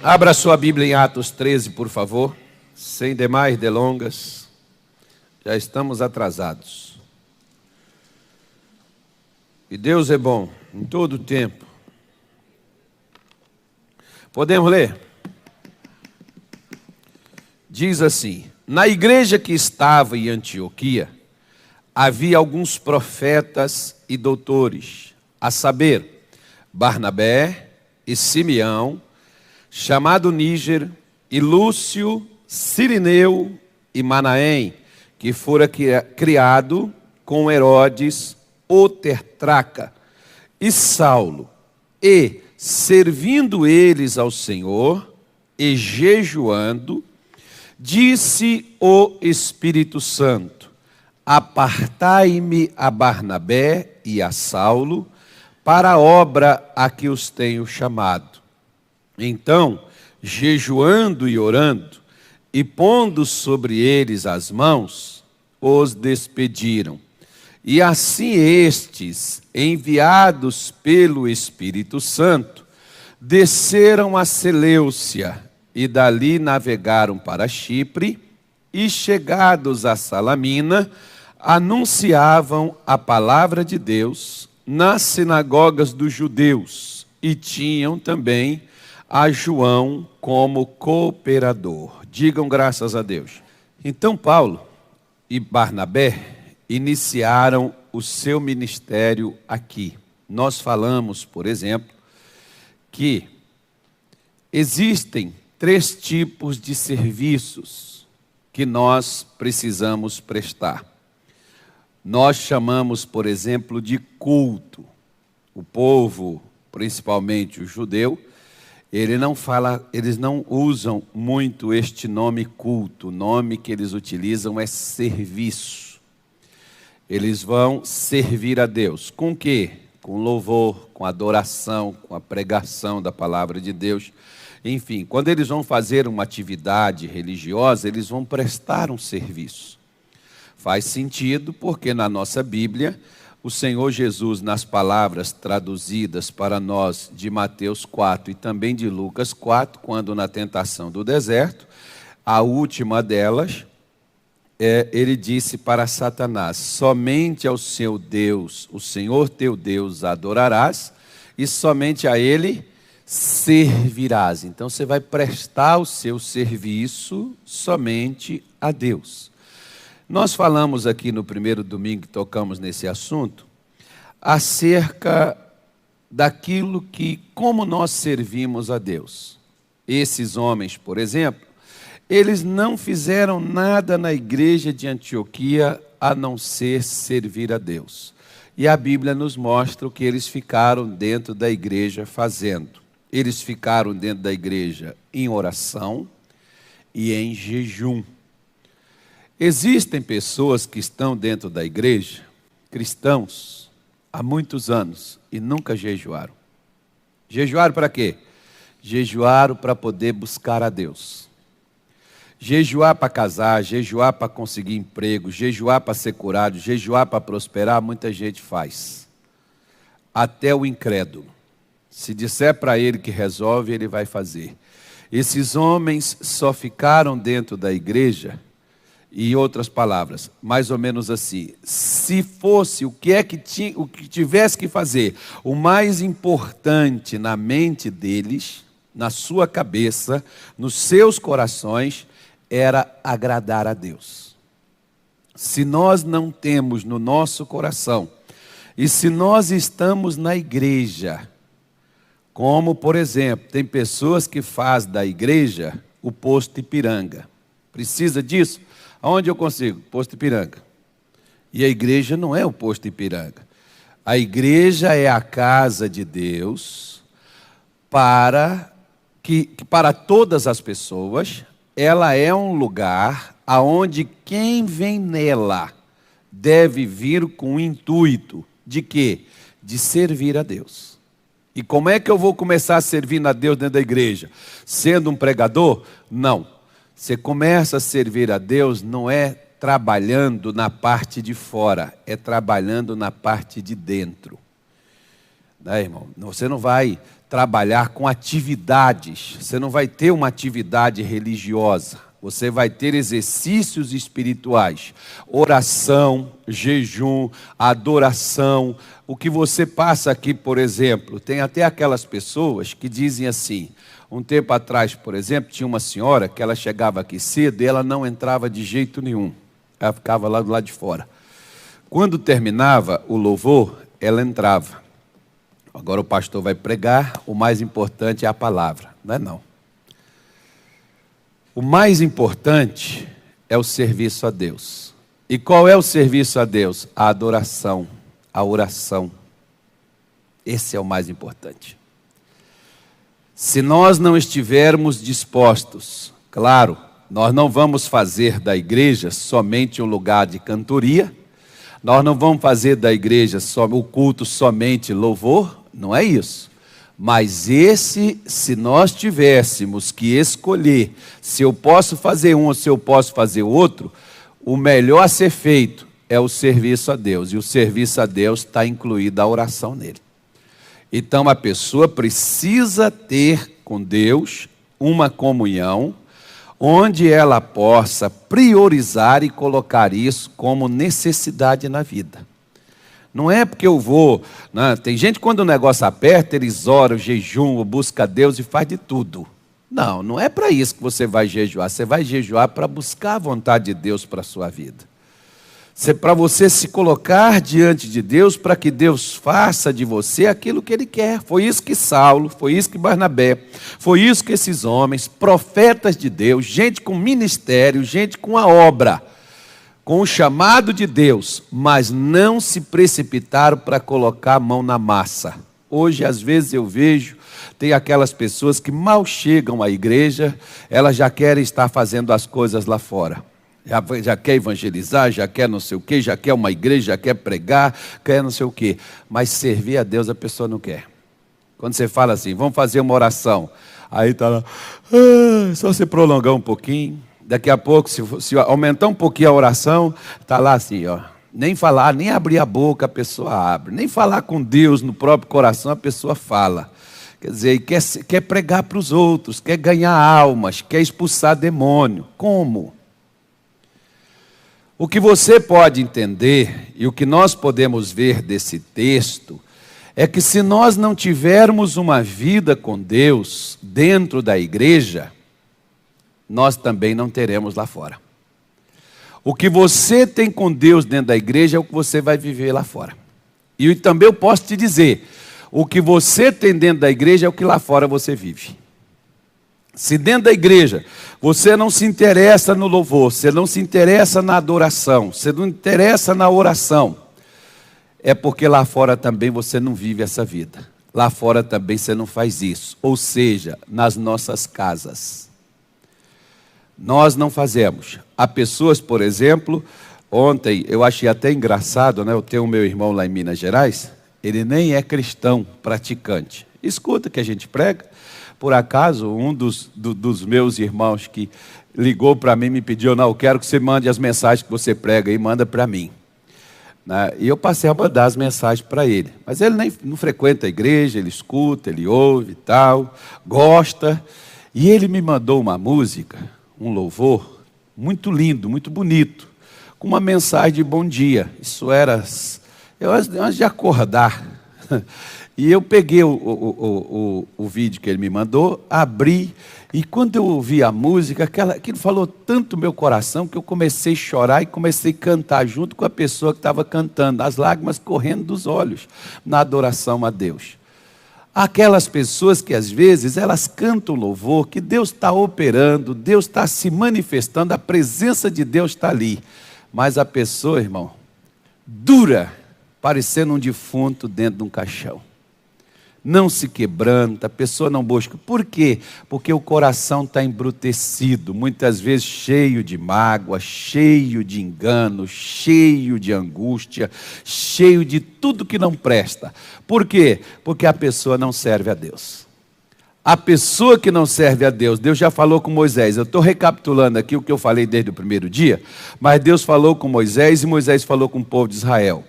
Abra sua Bíblia em Atos 13, por favor, sem demais delongas. Já estamos atrasados. E Deus é bom em todo o tempo. Podemos ler? Diz assim: na igreja que estava em Antioquia, havia alguns profetas e doutores, a saber, Barnabé e Simeão, chamado Níger, e Lúcio, Cirineu e Manaém, que fora criado com Herodes, o tetrarca, e Saulo. E, servindo eles ao Senhor, e jejuando, disse o Espírito Santo: apartai-me a Barnabé e a Saulo, para a obra a que os tenho chamado. Então, jejuando e orando, e pondo sobre eles as mãos, os despediram. E assim estes, enviados pelo Espírito Santo, desceram a Seleucia, e dali navegaram para Chipre, e chegados a Salamina, anunciavam a palavra de Deus nas sinagogas dos judeus, e tinham também a João como cooperador. Digam graças a Deus. Então Paulo e Barnabé iniciaram o seu ministério aqui. Nós falamos, por exemplo, que existem 3 tipos de serviços que nós precisamos prestar. Nós chamamos, por exemplo, de culto. O povo, principalmente o judeu, eles não usam muito este nome culto. O nome que eles utilizam é serviço. Eles vão servir a Deus. Com o quê? Com louvor, com adoração, com a pregação da palavra de Deus. Enfim, quando eles vão fazer uma atividade religiosa, eles vão prestar um serviço. Faz sentido porque na nossa Bíblia, o Senhor Jesus, nas palavras traduzidas para nós de Mateus 4 e também de Lucas 4, quando na tentação do deserto, a última delas, ele disse para Satanás: somente ao seu Deus, o Senhor teu Deus, adorarás, e somente a Ele servirás. Então você vai prestar o seu serviço somente a Deus. Nós falamos aqui no primeiro domingo que tocamos nesse assunto, acerca daquilo que, como nós servimos a Deus. Esses homens, por exemplo, eles não fizeram nada na igreja de Antioquia a não ser servir a Deus. E a Bíblia nos mostra o que eles ficaram dentro da igreja fazendo. Eles ficaram dentro da igreja em oração e em jejum. Existem pessoas que estão dentro da igreja, cristãos, há muitos anos e nunca jejuaram. Jejuaram para quê? Jejuaram para poder buscar a Deus. Jejuar para casar, jejuar para conseguir emprego, jejuar para ser curado, jejuar para prosperar, muita gente faz. Até o incrédulo. Se disser para ele que resolve, ele vai fazer. Esses homens só ficaram dentro da igreja. Em outras palavras, mais ou menos assim: se fosse o que tivesse que fazer, o mais importante na mente deles, na sua cabeça, nos seus corações, era agradar a Deus. Se nós não temos no nosso coração, e se nós estamos na igreja, como por exemplo, tem pessoas que fazem da igreja o posto Ipiranga. Precisa disso? Aonde eu consigo? Posto Ipiranga. E a igreja não é o posto Ipiranga. A igreja é a casa de Deus para todas as pessoas. Ela é um lugar aonde quem vem nela deve vir com o intuito de quê? De servir a Deus. E como é que eu vou começar a servir a Deus dentro da igreja? Sendo um pregador? Não. Você começa a servir a Deus não é trabalhando na parte de fora, é trabalhando na parte de dentro. Né, irmão? Você não vai trabalhar com atividades. Você não vai ter uma atividade religiosa. Você vai ter exercícios espirituais. Oração, jejum, adoração. O que você passa aqui, por exemplo, tem até aquelas pessoas que dizem assim. Um tempo atrás, por exemplo, tinha uma senhora que ela chegava aqui cedo e ela não entrava de jeito nenhum. Ela ficava lá do lado de fora. Quando terminava o louvor, ela entrava. Agora o pastor vai pregar, o mais importante é a palavra, não é não. O mais importante é o serviço a Deus. E qual é o serviço a Deus? A adoração, a oração. Esse é o mais importante. Se nós não estivermos dispostos, claro, nós não vamos fazer da igreja somente um lugar de cantoria, nós não vamos fazer da igreja o culto somente louvor, não é isso. Mas se nós tivéssemos que escolher se eu posso fazer um ou se eu posso fazer outro, o melhor a ser feito é o serviço a Deus. E o serviço a Deus está incluída a oração nele. Então a pessoa precisa ter com Deus uma comunhão, onde ela possa priorizar e colocar isso como necessidade na vida. Não é porque eu vou, né? Tem gente quando o negócio aperta, eles oram, jejum, busca Deus e faz de tudo. Não, não é para isso que você vai jejuar. Você vai jejuar para buscar a vontade de Deus para a sua vida. Para você se colocar diante de Deus, para que Deus faça de você aquilo que Ele quer. Foi isso que Saulo, foi isso que Barnabé, foi isso que esses homens, profetas de Deus, gente com ministério, gente com a obra, com o chamado de Deus, mas não se precipitaram para colocar a mão na massa. Hoje, às vezes, eu vejo, tem aquelas pessoas que mal chegam à igreja, elas já querem estar fazendo as coisas lá fora. Já quer evangelizar, já quer não sei o quê, já quer uma igreja, já quer pregar, quer não sei o quê. Mas servir a Deus a pessoa não quer. Quando você fala assim, vamos fazer uma oração, aí está lá, só você prolongar um pouquinho. Daqui a pouco, se aumentar um pouquinho a oração, está lá assim, ó. Nem falar, nem abrir a boca a pessoa abre. Nem falar com Deus no próprio coração a pessoa fala. Quer dizer, quer pregar para os outros, quer ganhar almas, quer expulsar demônio. Como? O que você pode entender e o que nós podemos ver desse texto é que se nós não tivermos uma vida com Deus dentro da igreja, nós também não teremos lá fora. O que você tem com Deus dentro da igreja é o que você vai viver lá fora. E também eu posso te dizer, o que você tem dentro da igreja é o que lá fora você vive. Se dentro da igreja você não se interessa no louvor, você não se interessa na adoração, você não interessa na oração, é porque lá fora também você não vive essa vida. Lá fora também você não faz isso. Ou seja, nas nossas casas. Nós não fazemos. Há pessoas, por exemplo, ontem eu achei até engraçado, né? Eu tenho o meu irmão lá em Minas Gerais, ele nem é cristão praticante. Escuta que a gente prega. Por acaso, um dos meus irmãos que ligou para mim me pediu, não, eu quero que você mande as mensagens que você prega e manda para mim. E eu passei a mandar as mensagens para ele. Mas ele não frequenta a igreja, ele escuta, ele ouve e tal, gosta. E ele me mandou uma música, um louvor, muito lindo, muito bonito, com uma mensagem de bom dia. Isso era antes de acordar. E eu peguei o vídeo que ele me mandou, abri, e quando eu ouvi a música, aquilo falou tanto no meu coração, que eu comecei a chorar e comecei a cantar junto com a pessoa que estava cantando, as lágrimas correndo dos olhos, na adoração a Deus. Aquelas pessoas que às vezes elas cantam louvor, que Deus está operando, Deus está se manifestando, a presença de Deus está ali. Mas a pessoa, irmão, dura, parecendo um defunto dentro de um caixão. Não se quebranta, a pessoa não busca. Por quê? Porque o coração está embrutecido, muitas vezes cheio de mágoa, cheio de engano, cheio de angústia, cheio de tudo que não presta. Por quê? Porque a pessoa não serve a Deus. A pessoa que não serve a Deus, Deus já falou com Moisés. Eu estou recapitulando aqui o que eu falei desde o primeiro dia, mas Deus falou com Moisés e Moisés falou com o povo de Israel.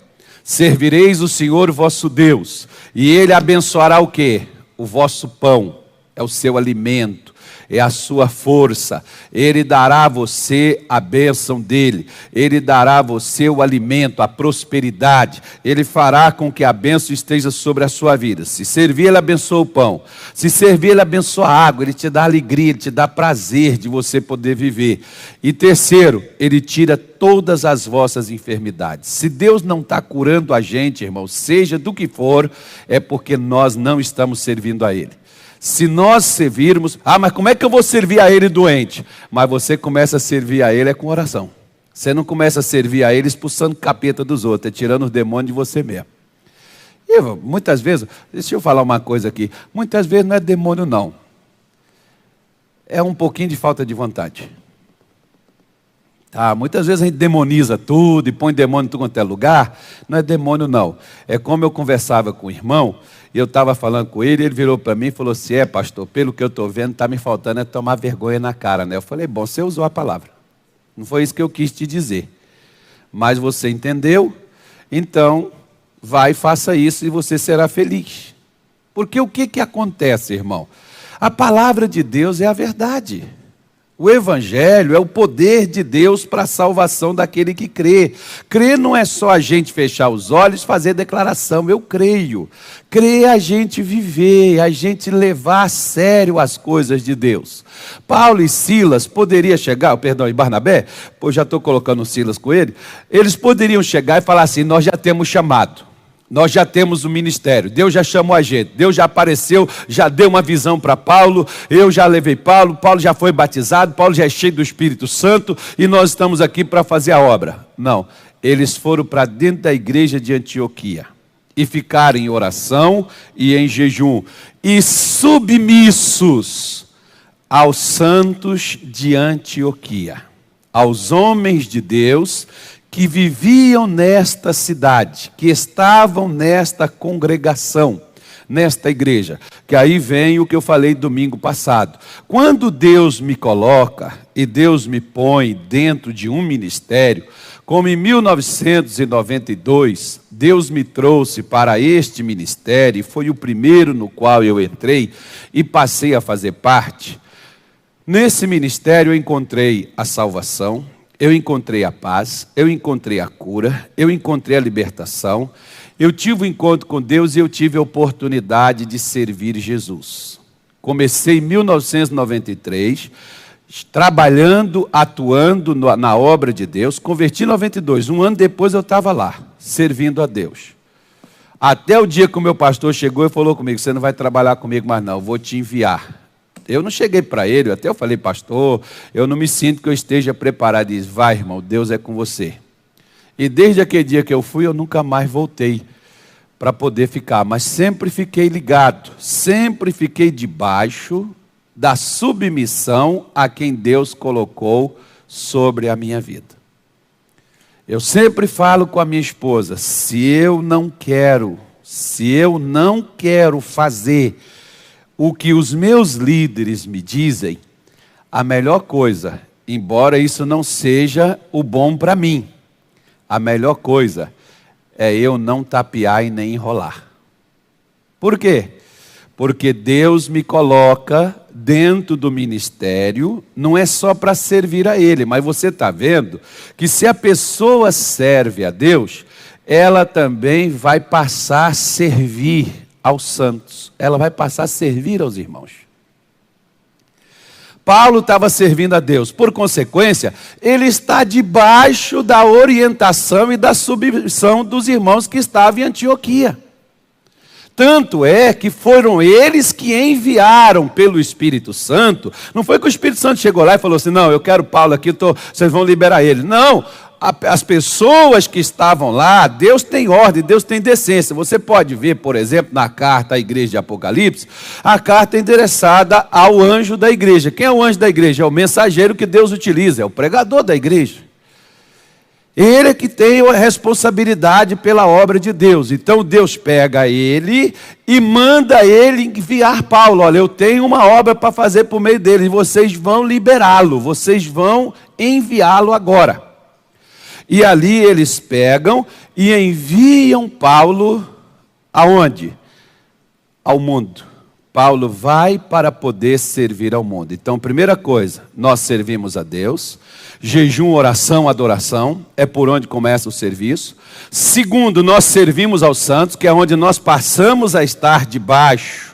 Servireis o Senhor vosso Deus, e Ele abençoará o quê? o vosso pão, é o seu alimento, é a sua força. Ele dará a você a bênção dele. Ele dará a você o alimento, a prosperidade. Ele fará com que a bênção esteja sobre a sua vida. Se servir, ele abençoa o pão. Se servir, ele abençoa a água. Ele te dá alegria, ele te dá prazer de você poder viver. E terceiro, ele tira todas as vossas enfermidades. Se Deus não está curando a gente, irmão, seja do que for, é porque nós não estamos servindo a ele. Se nós servirmos, mas como é que eu vou servir a ele doente? Mas você começa a servir a ele com oração. Você não começa a servir a ele expulsando capeta dos outros, é tirando os demônios de você mesmo. E muitas vezes, deixa eu falar uma coisa aqui, muitas vezes não é demônio não. É um pouquinho de falta de vontade. Muitas vezes a gente demoniza tudo e põe demônio em tudo quanto é lugar. Não é demônio não. É como eu conversava com o irmão, e eu estava falando com ele, ele virou para mim e falou assim, pastor, pelo que eu estou vendo, está me faltando é tomar vergonha na cara, né? Eu falei, bom, você usou a palavra. Não foi isso que eu quis te dizer. Mas você entendeu, então vai e faça isso e você será feliz. Porque o que acontece, irmão? A palavra de Deus é a verdade. O Evangelho é o poder de Deus para a salvação daquele que crê. Crer não é só a gente fechar os olhos e fazer declaração, eu creio. Crer é a gente viver, a gente levar a sério as coisas de Deus. Paulo e Silas poderiam chegar, e Barnabé, pois já estou colocando Silas com ele, eles poderiam chegar e falar assim, nós já temos chamado. Nós já temos o ministério, Deus já chamou a gente, Deus já apareceu, já deu uma visão para Paulo, eu já levei Paulo, Paulo já foi batizado, Paulo já é cheio do Espírito Santo e nós estamos aqui para fazer a obra. Não, eles foram para dentro da igreja de Antioquia e ficaram em oração e em jejum e submissos aos santos de Antioquia, aos homens de Deus que viviam nesta cidade, que estavam nesta congregação, nesta igreja. Que aí vem o que eu falei domingo passado. Quando Deus me coloca e Deus me põe dentro de um ministério, como em 1992, Deus me trouxe para este ministério, e foi o primeiro no qual eu entrei e passei a fazer parte. Nesse ministério eu encontrei a salvação, eu encontrei a paz, eu encontrei a cura, eu encontrei a libertação, eu tive um encontro com Deus e eu tive a oportunidade de servir Jesus. Comecei em 1993, trabalhando, atuando na obra de Deus, converti em 92, um ano depois eu estava lá, servindo a Deus. Até o dia que o meu pastor chegou e falou comigo, você não vai trabalhar comigo mais não, eu vou te enviar. Eu não cheguei para ele, até eu falei, pastor, eu não me sinto que eu esteja preparado. Ele disse, vai irmão, Deus é com você. E desde aquele dia que eu fui, eu nunca mais voltei para poder ficar. Mas sempre fiquei ligado, sempre fiquei debaixo da submissão a quem Deus colocou sobre a minha vida. Eu sempre falo com a minha esposa, se eu não quero fazer o que os meus líderes me dizem, a melhor coisa, embora isso não seja o bom para mim, a melhor coisa é eu não tapear e nem enrolar. Por quê? Porque Deus me coloca dentro do ministério, não é só para servir a Ele, mas você está vendo que se a pessoa serve a Deus, ela também vai passar a servir aos santos, ela vai passar a servir aos irmãos. Paulo estava servindo a Deus, por consequência, ele está debaixo da orientação e da submissão dos irmãos que estavam em Antioquia. Tanto é que foram eles que enviaram pelo Espírito Santo, não foi que o Espírito Santo chegou lá e falou assim, não, eu quero Paulo aqui, vocês vão liberar ele. Não, as pessoas que estavam lá, Deus tem ordem, Deus tem decência. Você pode ver, por exemplo, na carta à igreja de Apocalipse, a carta é endereçada ao anjo da igreja. Quem é o anjo da igreja? É o mensageiro que Deus utiliza, é o pregador da igreja. Ele é que tem a responsabilidade pela obra de Deus. Então Deus pega ele e manda ele enviar Paulo. Olha, eu tenho uma obra para fazer por meio dele, e vocês vão liberá-lo, vocês vão enviá-lo agora. E ali eles pegam e enviam Paulo aonde? Ao mundo, Paulo vai para poder servir ao mundo. Então, primeira coisa, nós servimos a Deus. Jejum, oração, adoração, é por onde começa o serviço. Segundo, nós servimos aos santos, que é onde nós passamos a estar debaixo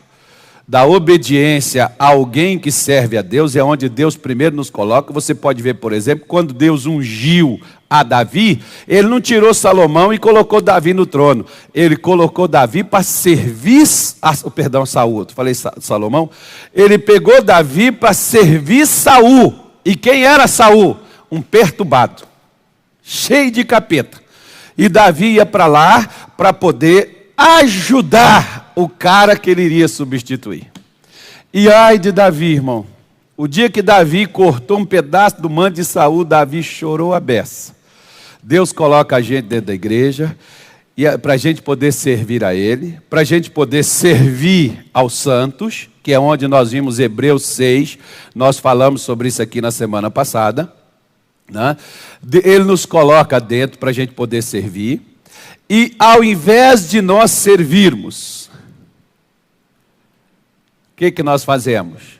da obediência a alguém que serve a Deus, é onde Deus primeiro nos coloca. Você pode ver, por exemplo, quando Deus ungiu a Davi, ele não tirou Salomão e colocou Davi no trono. Ele colocou Davi para servir, Saul, eu falei Salomão. Ele pegou Davi para servir Saul. E quem era Saul? Um perturbado, cheio de capeta. E Davi ia para lá para poder ajudar o cara que ele iria substituir. E ai de Davi, irmão. O dia que Davi cortou um pedaço do manto de Saul, Davi chorou a beça. Deus coloca a gente dentro da igreja para a gente poder servir a Ele, para a gente poder servir aos santos, que é onde nós vimos Hebreus 6, nós falamos sobre isso aqui na semana passada, né? Ele nos coloca dentro para a gente poder servir, e ao invés de nós servirmos, o que nós fazemos?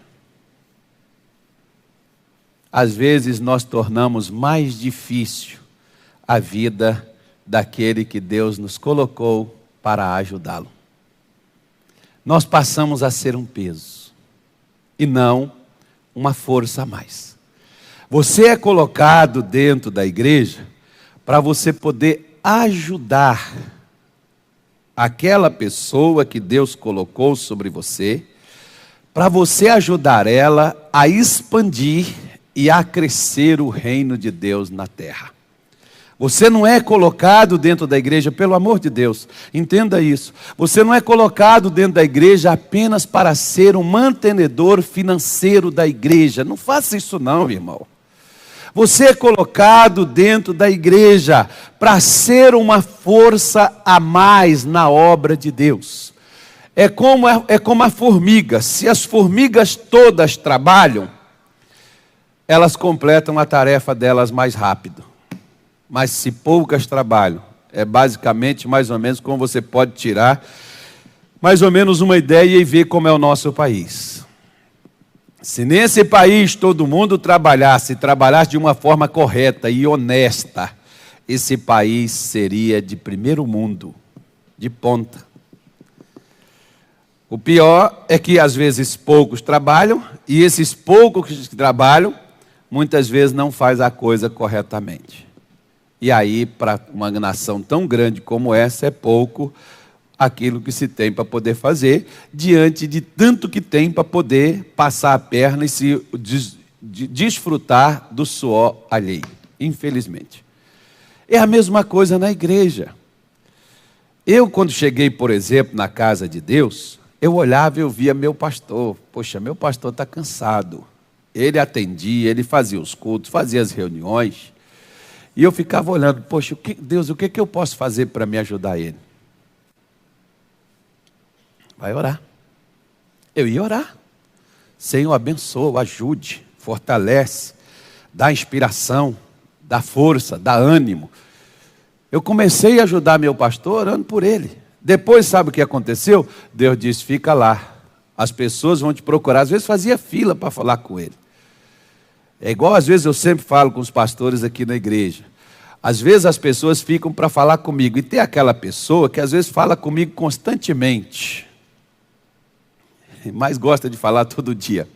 Às vezes nós tornamos mais difícil a vida daquele que Deus nos colocou para ajudá-lo. Nós passamos a ser um peso e não uma força a mais. Você é colocado dentro da igreja para você poder ajudar aquela pessoa que Deus colocou sobre você, para você ajudar ela a expandir e a crescer o reino de Deus na terra. Você não é colocado dentro da igreja, pelo amor de Deus, entenda isso. Você não é colocado dentro da igreja apenas para ser um mantenedor financeiro da igreja. Não faça isso não, irmão. Você é colocado dentro da igreja para ser uma força a mais na obra de Deus. É como a formiga. Se as formigas todas trabalham, elas completam a tarefa delas mais rápido. Mas se poucas trabalham, é basicamente mais ou menos como você pode tirar mais ou menos uma ideia e ver como é o nosso país. Se nesse país todo mundo trabalhasse de uma forma correta e honesta, esse país seria de primeiro mundo, de ponta. O pior é que às vezes poucos trabalham, e esses poucos que trabalham, muitas vezes não faz a coisa corretamente. E aí, para uma nação tão grande como essa, é pouco aquilo que se tem para poder fazer, diante de tanto que tem para poder passar a perna e se desfrutar do suor alheio, infelizmente. É a mesma coisa na igreja. Eu, quando cheguei, por exemplo, na casa de Deus, eu olhava e eu via meu pastor. Poxa, meu pastor está cansado. Ele atendia, ele fazia os cultos, fazia as reuniões. E eu ficava olhando, poxa, Deus, o que eu posso fazer para me ajudar ele? Vai orar. Eu ia orar. Senhor, abençoa, ajude, fortalece, dá inspiração, dá força, dá ânimo. Eu comecei a ajudar meu pastor orando por ele. Depois, sabe o que aconteceu? Deus disse, fica lá. As pessoas vão te procurar. Às vezes fazia fila para falar com ele. É igual às vezes eu sempre falo com os pastores aqui na igreja. Às vezes as pessoas ficam para falar comigo. E tem aquela pessoa que às vezes fala comigo constantemente. Mas gosta de falar todo dia.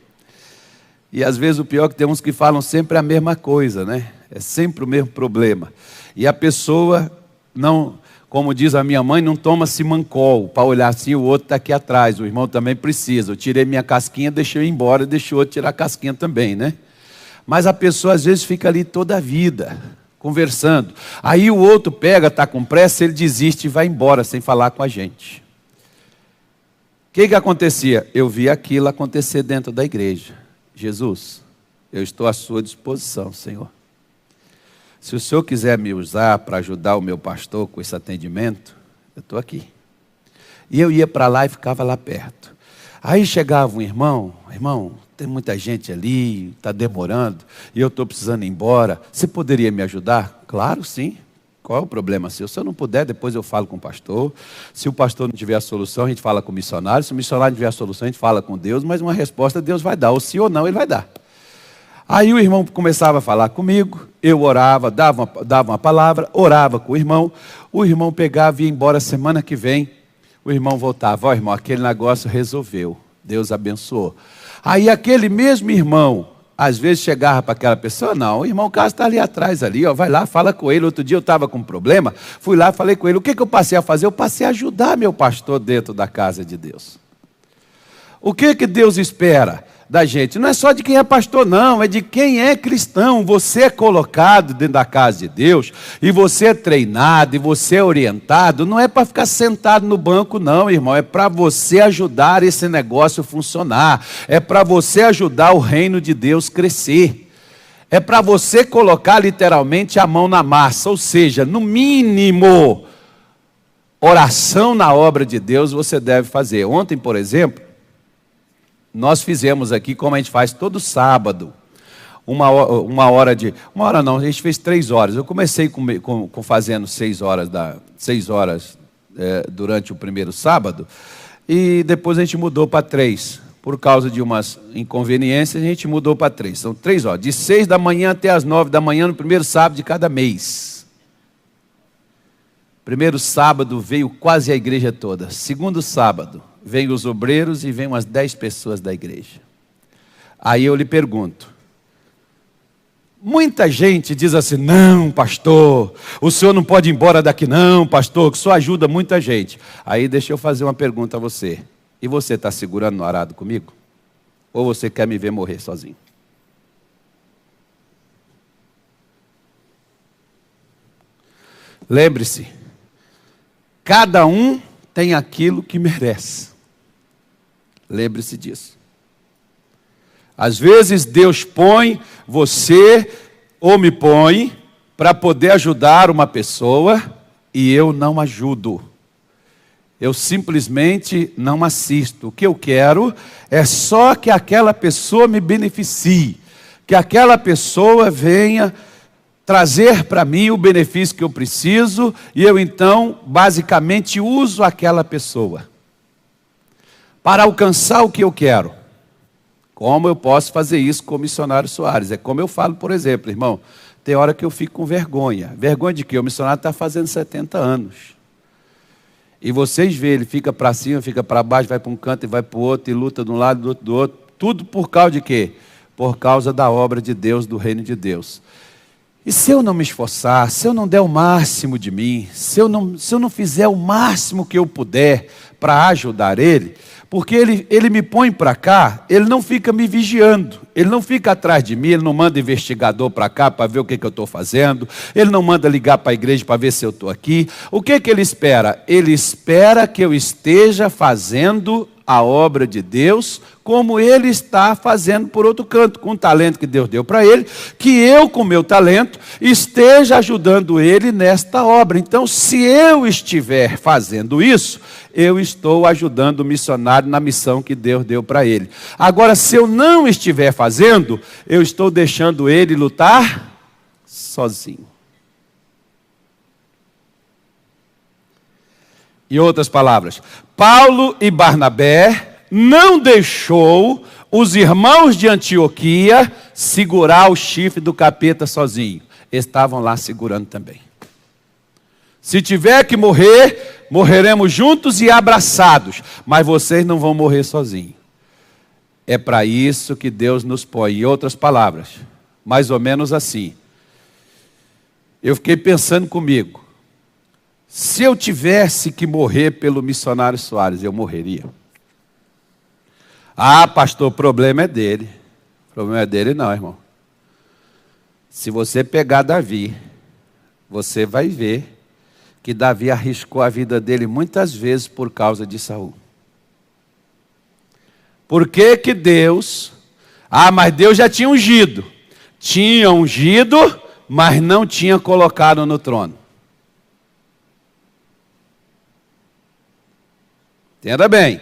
E às vezes o pior é que tem uns que falam sempre a mesma coisa, né? É sempre o mesmo problema. E a pessoa não, como diz a minha mãe, não toma simancol para olhar assim, o outro está aqui atrás, o irmão também precisa. Eu tirei minha casquinha, deixei eu ir embora, deixei o outro tirar a casquinha também, né? Mas a pessoa às vezes fica ali toda a vida, conversando. Aí o outro pega, está com pressa, ele desiste e vai embora sem falar com a gente. O que acontecia? Eu vi aquilo acontecer dentro da igreja. Jesus, eu estou à sua disposição, Senhor. Se o Senhor quiser me usar para ajudar o meu pastor com esse atendimento, eu estou aqui. E eu ia para lá e ficava lá perto. Aí chegava um irmão, tem muita gente ali, está demorando, e eu estou precisando ir embora. Você poderia me ajudar? Claro, sim. Qual é o problema seu? Se eu não puder, depois eu falo com o pastor. Se o pastor não tiver a solução, a gente fala com o missionário. Se o missionário não tiver a solução, a gente fala com Deus. Mas uma resposta Deus vai dar, ou sim ou não, Ele vai dar. Aí o irmão começava a falar comigo, eu orava, dava uma palavra, orava com o irmão pegava e ia embora semana que vem. O irmão voltava, ó irmão, aquele negócio resolveu, Deus abençoou. Aí aquele mesmo irmão, às vezes chegava para aquela pessoa, não, o irmão Carlos está ali atrás, ali, ó, vai lá, fala com ele. Outro dia eu estava com um problema, fui lá, falei com ele. O que eu passei a fazer? Eu passei a ajudar meu pastor dentro da casa de Deus. O que Deus espera da gente? Não é só de quem é pastor, não, é de quem é cristão. Você é colocado dentro da casa de Deus, e você é treinado, e você é orientado, não é para ficar sentado no banco, não, irmão, é para você ajudar esse negócio a funcionar, é para você ajudar o reino de Deus crescer, é para você colocar literalmente a mão na massa, ou seja, no mínimo, oração na obra de Deus você deve fazer. Ontem, por exemplo, nós fizemos aqui, como a gente faz todo sábado, uma hora não, a gente fez 3 horas. Eu comecei fazendo 6 horas, durante o primeiro sábado, e depois a gente mudou para 3. Por causa de umas inconveniências, a gente mudou para 3. São 3 horas, de 6 da manhã até as 9 da manhã, no primeiro sábado de cada mês. Primeiro sábado veio quase a igreja toda. Segundo sábado, vêm os obreiros e vêm umas 10 pessoas da igreja. Aí eu lhe pergunto, muita gente diz assim, não pastor, o senhor não pode ir embora daqui não pastor, que só ajuda muita gente. Aí deixa eu fazer uma pergunta a você, e você está segurando no arado comigo? Ou você quer me ver morrer sozinho? Lembre-se, cada um tem aquilo que merece. Lembre-se disso. Às vezes Deus põe você, ou me põe, para poder ajudar uma pessoa, e eu não ajudo. Eu simplesmente não assisto. O que eu quero é só que aquela pessoa me beneficie, que aquela pessoa venha trazer para mim o benefício que eu preciso, e eu então basicamente uso aquela pessoa para alcançar o que eu quero. Como eu posso fazer isso com o missionário Soares? É como eu falo, por exemplo, irmão, tem hora que eu fico com vergonha. Vergonha de quê? O missionário está fazendo 70 anos. E vocês veem, ele fica para cima, fica para baixo, vai para um canto e vai para o outro, e luta de um lado e do outro. Tudo por causa de quê? Por causa da obra de Deus, do reino de Deus. E se eu não me esforçar, se eu não der o máximo de mim, se eu não fizer o máximo que eu puder para ajudar ele, porque ele me põe para cá, ele não fica me vigiando, ele não fica atrás de mim, ele não manda investigador para cá para ver o que eu estou fazendo, ele não manda ligar para a igreja para ver se eu estou aqui. O que ele espera? Ele espera que eu esteja fazendo a obra de Deus, como ele está fazendo por outro canto, com o talento que Deus deu para ele, que eu, com o meu talento, esteja ajudando ele nesta obra. Então, se eu estiver fazendo isso, eu estou ajudando o missionário na missão que Deus deu para ele. Agora, se eu não estiver fazendo, eu estou deixando ele lutar sozinho. Em outras palavras, Paulo e Barnabé não deixou os irmãos de Antioquia segurar o chifre do capeta sozinho. Estavam lá segurando também. Se tiver que morrer, morreremos juntos e abraçados, mas vocês não vão morrer sozinhos. É para isso que Deus nos põe. Em outras palavras, mais ou menos assim. Eu fiquei pensando comigo, se eu tivesse que morrer pelo missionário Soares, eu morreria. Ah, pastor, o problema é dele. O problema é dele não, irmão. Se você pegar Davi, você vai ver que Davi arriscou a vida dele muitas vezes por causa de Saul. Por que que Deus... Ah, mas Deus já tinha ungido. Tinha ungido, mas não tinha colocado no trono. Entenda bem,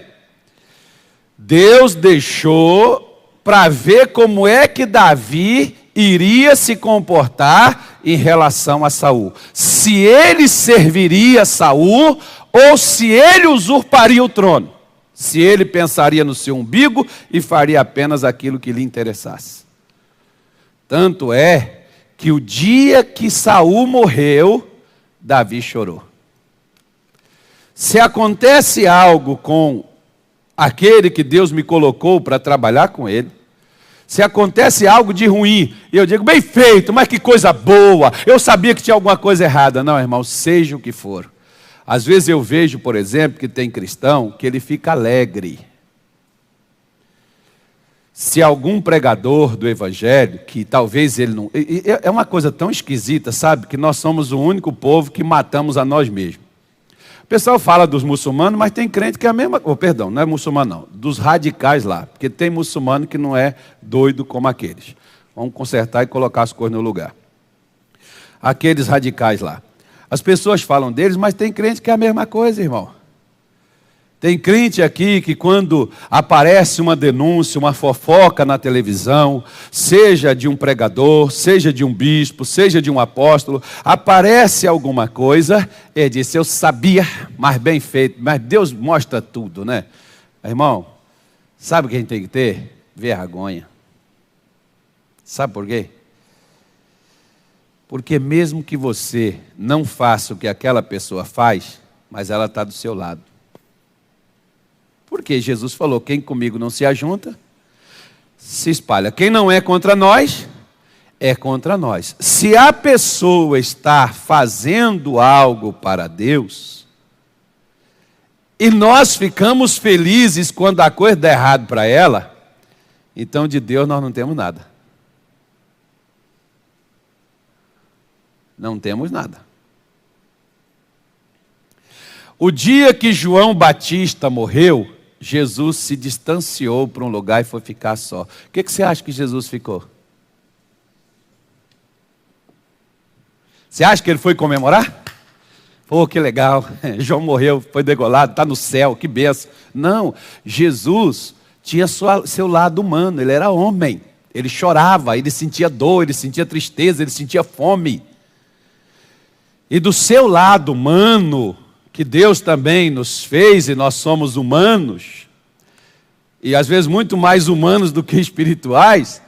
Deus deixou para ver como é que Davi iria se comportar em relação a Saul. Se ele serviria Saul ou se ele usurparia o trono. Se ele pensaria no seu umbigo e faria apenas aquilo que lhe interessasse. Tanto é que o dia que Saul morreu, Davi chorou. Se acontece algo com aquele que Deus me colocou para trabalhar com ele, se acontece algo de ruim, e eu digo, bem feito, mas que coisa boa, eu sabia que tinha alguma coisa errada. Não, irmão, seja o que for. Às vezes eu vejo, por exemplo, que tem cristão que ele fica alegre. Se algum pregador do evangelho, que talvez ele não... É uma coisa tão esquisita, sabe? Que nós somos o único povo que matamos a nós mesmos. O pessoal fala dos muçulmanos, mas tem crente que é a mesma... perdão, não é muçulmano não, dos radicais lá. Porque tem muçulmano que não é doido como aqueles. Vamos consertar e colocar as coisas no lugar. Aqueles radicais lá. As pessoas falam deles, mas tem crente que é a mesma coisa, irmão. Tem crente aqui que quando aparece uma denúncia, uma fofoca na televisão, seja de um pregador, seja de um bispo, seja de um apóstolo, aparece alguma coisa, ele diz, eu sabia, mas bem feito, mas Deus mostra tudo, né? Irmão, sabe o que a gente tem que ter? Vergonha. Sabe por quê? Porque mesmo que você não faça o que aquela pessoa faz, mas ela está do seu lado. Porque Jesus falou, quem comigo não se ajunta, se espalha. Quem não é contra nós, é contra nós. Se a pessoa está fazendo algo para Deus, e nós ficamos felizes quando a coisa dá errado para ela, então de Deus nós não temos nada. Não temos nada. O dia que João Batista morreu, Jesus se distanciou para um lugar e foi ficar só. O que você acha que Jesus ficou? Você acha que ele foi comemorar? Pô, que legal, João morreu, foi degolado, está no céu, que benção. Não, Jesus tinha seu lado humano, ele era homem. Ele chorava, ele sentia dor, ele sentia tristeza, ele sentia fome. E do seu lado humano, que Deus também nos fez, e nós somos humanos, e às vezes muito mais humanos do que espirituais,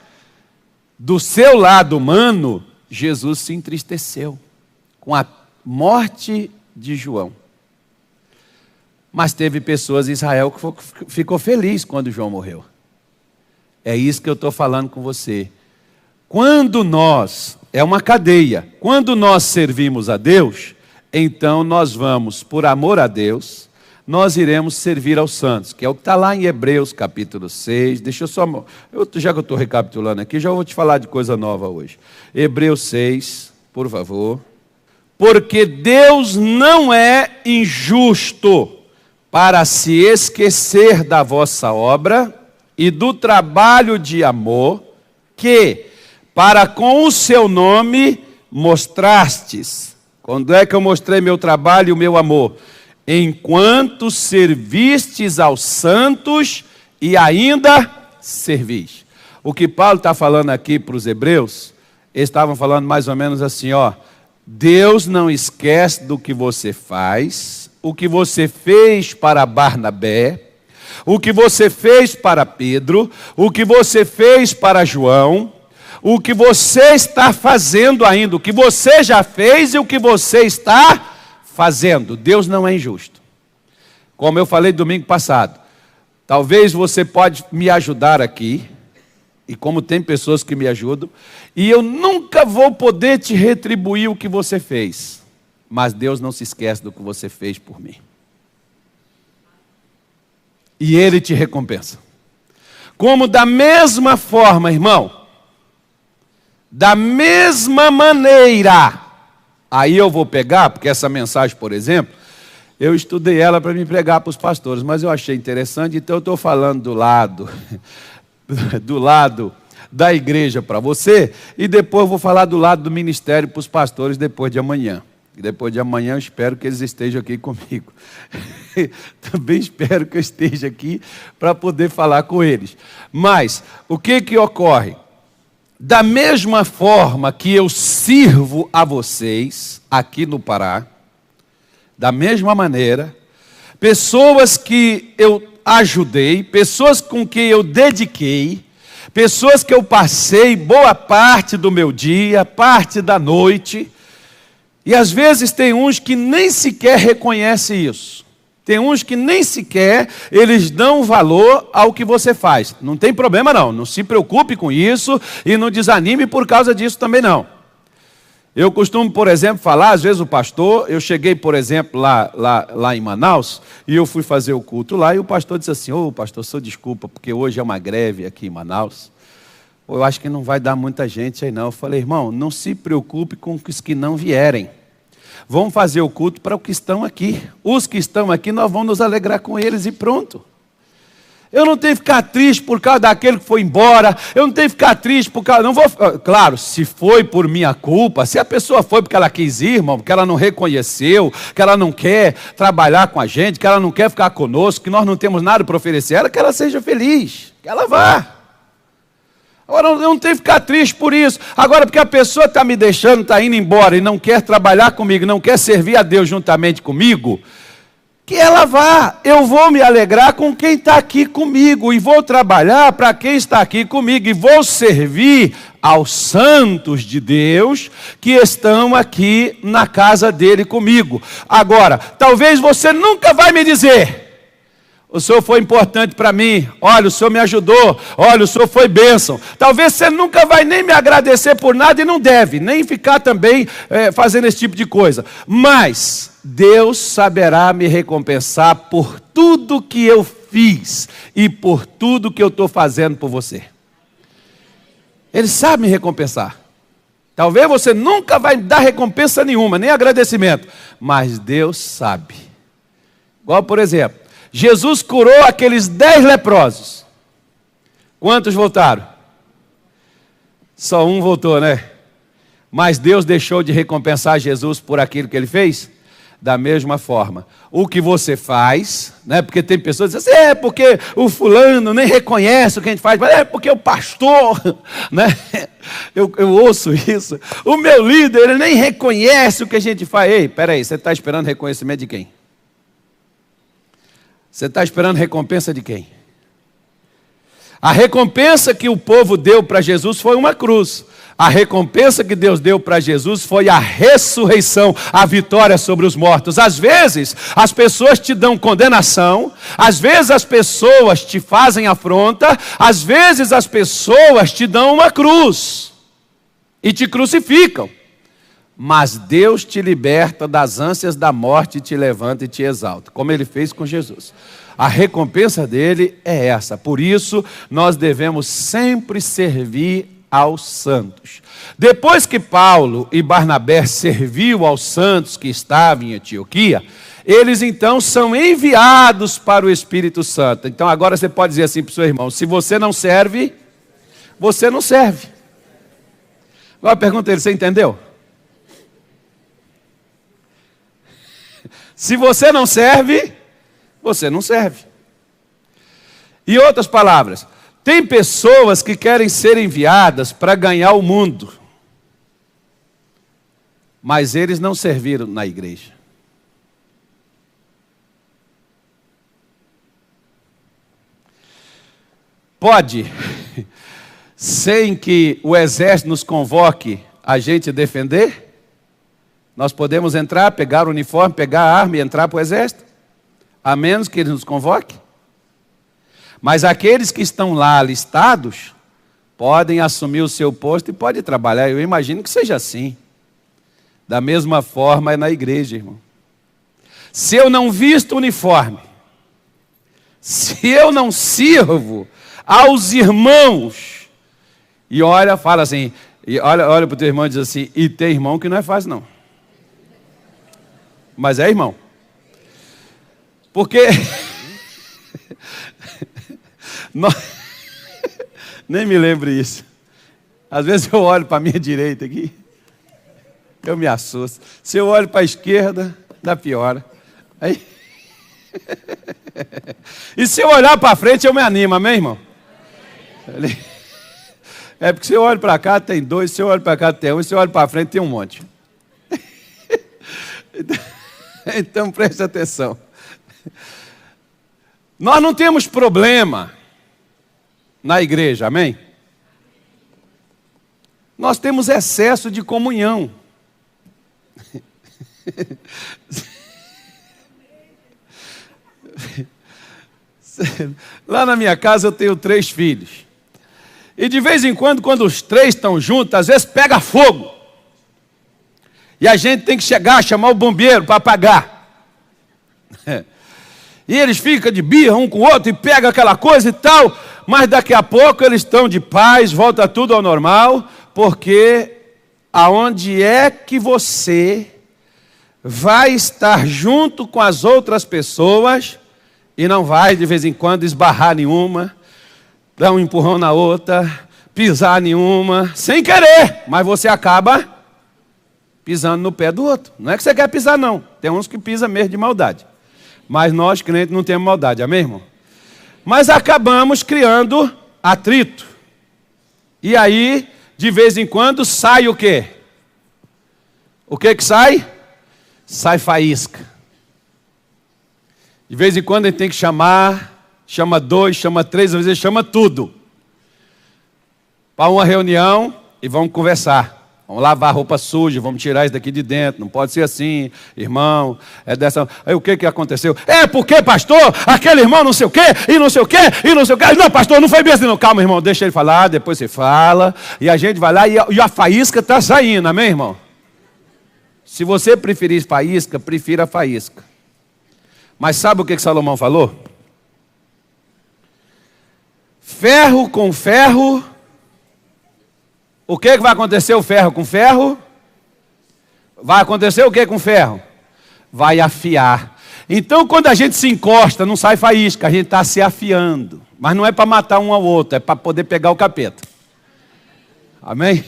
do seu lado humano, Jesus se entristeceu com a morte de João. Mas teve pessoas em Israel que ficou feliz quando João morreu. É isso que eu estou falando com você. Quando nós, é uma cadeia, quando nós servimos a Deus, então nós vamos, por amor a Deus, nós iremos servir aos santos, que é o que está lá em Hebreus capítulo 6, deixa eu só, já que eu estou recapitulando aqui, já vou te falar de coisa nova hoje. Hebreus 6, por favor. Porque Deus não é injusto para se esquecer da vossa obra e do trabalho de amor que, para com o seu nome, mostrastes. Quando é que eu mostrei meu trabalho e o meu amor? Enquanto servistes aos santos e ainda servis. O que Paulo está falando aqui para os hebreus, eles estavam falando mais ou menos assim, ó. Deus não esquece do que você faz, o que você fez para Barnabé, o que você fez para Pedro, o que você fez para João, o que você está fazendo ainda, o que você já fez e o que você está fazendo. Deus não é injusto. Como eu falei domingo passado, talvez você pode me ajudar aqui, e como tem pessoas que me ajudam, e eu nunca vou poder te retribuir o que você fez, mas Deus não se esquece do que você fez por mim. E Ele te recompensa. Como da mesma forma, irmão, da mesma maneira, aí eu vou pegar, porque essa mensagem, por exemplo, eu estudei ela para me pregar para os pastores, mas eu achei interessante, então eu estou falando do lado da igreja para você, e depois eu vou falar do lado do ministério para os pastores depois de amanhã. E depois de amanhã eu espero que eles estejam aqui comigo. Também espero que eu esteja aqui para poder falar com eles. Mas, o que ocorre? Da mesma forma que eu sirvo a vocês aqui no Pará, da mesma maneira, pessoas que eu ajudei, pessoas com quem eu dediquei, pessoas que eu passei boa parte do meu dia, parte da noite, e às vezes tem uns que nem sequer reconhecem isso. Tem uns que nem sequer eles dão valor ao que você faz. Não tem problema não, não se preocupe com isso e não desanime por causa disso também não. Eu costumo, por exemplo, falar, às vezes o pastor, eu cheguei, por exemplo, lá em Manaus, e eu fui fazer o culto lá, e o pastor disse assim, ô pastor, só desculpa, porque hoje é uma greve aqui em Manaus, eu acho que não vai dar muita gente aí não. Eu falei, irmão, não se preocupe com os que não vierem. Vamos fazer o culto para os que estão aqui. Os que estão aqui, nós vamos nos alegrar com eles e pronto. Eu não tenho que ficar triste por causa daquele que foi embora. Eu não tenho que ficar triste por causa... Não vou... Claro, se foi por minha culpa, se a pessoa foi porque ela quis ir, irmão, porque ela não reconheceu, que ela não quer trabalhar com a gente, que ela não quer ficar conosco, que nós não temos nada para oferecer, ela que ela seja feliz, que ela vá. Agora, eu não tenho que ficar triste por isso. Agora, porque a pessoa está me deixando, está indo embora e não quer trabalhar comigo, não quer servir a Deus juntamente comigo, que ela vá. Eu vou me alegrar com quem está aqui comigo e vou trabalhar para quem está aqui comigo e vou servir aos santos de Deus que estão aqui na casa dele comigo. Agora, talvez você nunca vai me dizer... O senhor foi importante para mim, olha, o senhor me ajudou, olha, o senhor foi bênção. Talvez você nunca vai nem me agradecer por nada e não deve, nem ficar também fazendo esse tipo de coisa. Mas Deus saberá me recompensar por tudo que eu fiz e por tudo que eu estou fazendo por você. Ele sabe me recompensar. Talvez você nunca vai dar recompensa nenhuma, nem agradecimento, mas Deus sabe. Igual, por exemplo, Jesus curou aqueles 10 leprosos. Quantos voltaram? Só um voltou, né? Mas Deus deixou de recompensar Jesus por aquilo que ele fez? Da mesma forma. O que você faz, né? Porque tem pessoas que dizem assim, porque o fulano nem reconhece o que a gente faz, mas é porque o pastor, né? Eu ouço isso. O meu líder, ele nem reconhece o que a gente faz. Ei, peraí, você está esperando reconhecimento de quem? Você está esperando recompensa de quem? A recompensa que o povo deu para Jesus foi uma cruz. A recompensa que Deus deu para Jesus foi a ressurreição, a vitória sobre os mortos. Às vezes, as pessoas te dão condenação, às vezes as pessoas te fazem afronta, às vezes as pessoas te dão uma cruz e te crucificam. Mas Deus te liberta das ânsias da morte, te levanta e te exalta, como Ele fez com Jesus. A recompensa dele é essa. Por isso, nós devemos sempre servir aos santos. Depois que Paulo e Barnabé serviu aos santos que estavam em Antioquia, eles então são enviados para o Espírito Santo. Então agora você pode dizer assim para o seu irmão, se você não serve, você não serve. Agora pergunta ele, você entendeu? Se você não serve, você não serve. Em outras palavras, tem pessoas que querem ser enviadas para ganhar o mundo, mas eles não serviram na igreja. Pode, sem que o exército nos convoque, a gente defender? Nós podemos entrar, pegar o uniforme, pegar a arma e entrar para o exército, a menos que ele nos convoque. Mas aqueles que estão lá alistados, podem assumir o seu posto e podem trabalhar. Eu imagino que seja assim. Da mesma forma é na igreja, irmão. Se eu não visto uniforme, se eu não sirvo aos irmãos, e olha, fala assim, e olha para o teu irmão e diz assim, e tem irmão que não é fácil não. Mas é irmão. Porque nem me lembro isso. Às vezes eu olho para a minha direita aqui, eu me assusto. Se eu olho para a esquerda, dá pior. Aí... E se eu olhar para frente, eu me animo, amém, irmão? É porque se eu olho para cá tem 2, se eu olho para cá tem 1, e se eu olho para frente tem um monte. Então preste atenção. Nós não temos problema na igreja, amém? Nós temos excesso de comunhão. Lá na minha casa eu tenho 3 filhos. E de vez em quando os 3 estão juntos, às vezes pega fogo. E a gente tem que chegar, chamar o bombeiro para apagar. E eles ficam de birra um com o outro e pegam aquela coisa e tal. Mas daqui a pouco eles estão de paz, volta tudo ao normal. Porque aonde é que você vai estar junto com as outras pessoas e não vai de vez em quando esbarrar nenhuma, dar um empurrão na outra, pisar nenhuma, sem querer, mas você acaba pisando no pé do outro. Não é que você quer pisar não, tem uns que pisam mesmo de maldade, mas nós crentes não temos maldade, amém, irmão? Mas acabamos criando atrito, e aí de vez em quando sai o quê? O que que sai? Sai faísca. De vez em quando a gente tem que chamar, chama 2, chama 3, às vezes chama tudo. Para uma reunião e vamos conversar. Vamos lavar a roupa suja, vamos tirar isso daqui de dentro. Não pode ser assim, irmão. É dessa. Aí o que aconteceu? É porque, pastor, aquele irmão não sei o quê, e não sei o quê, e não sei o quê. Não, pastor, não foi bem assim, não. Calma, irmão, deixa ele falar, depois você fala. E a gente vai lá e a faísca está saindo, amém, irmão? Se você preferir faísca, prefira a faísca. Mas sabe o que Salomão falou? Ferro com ferro. O que vai acontecer o ferro com ferro? Vai acontecer o que com ferro? Vai afiar. Então quando a gente se encosta, não sai faísca, a gente está se afiando. Mas não é para matar um ao outro, é para poder pegar o capeta. Amém?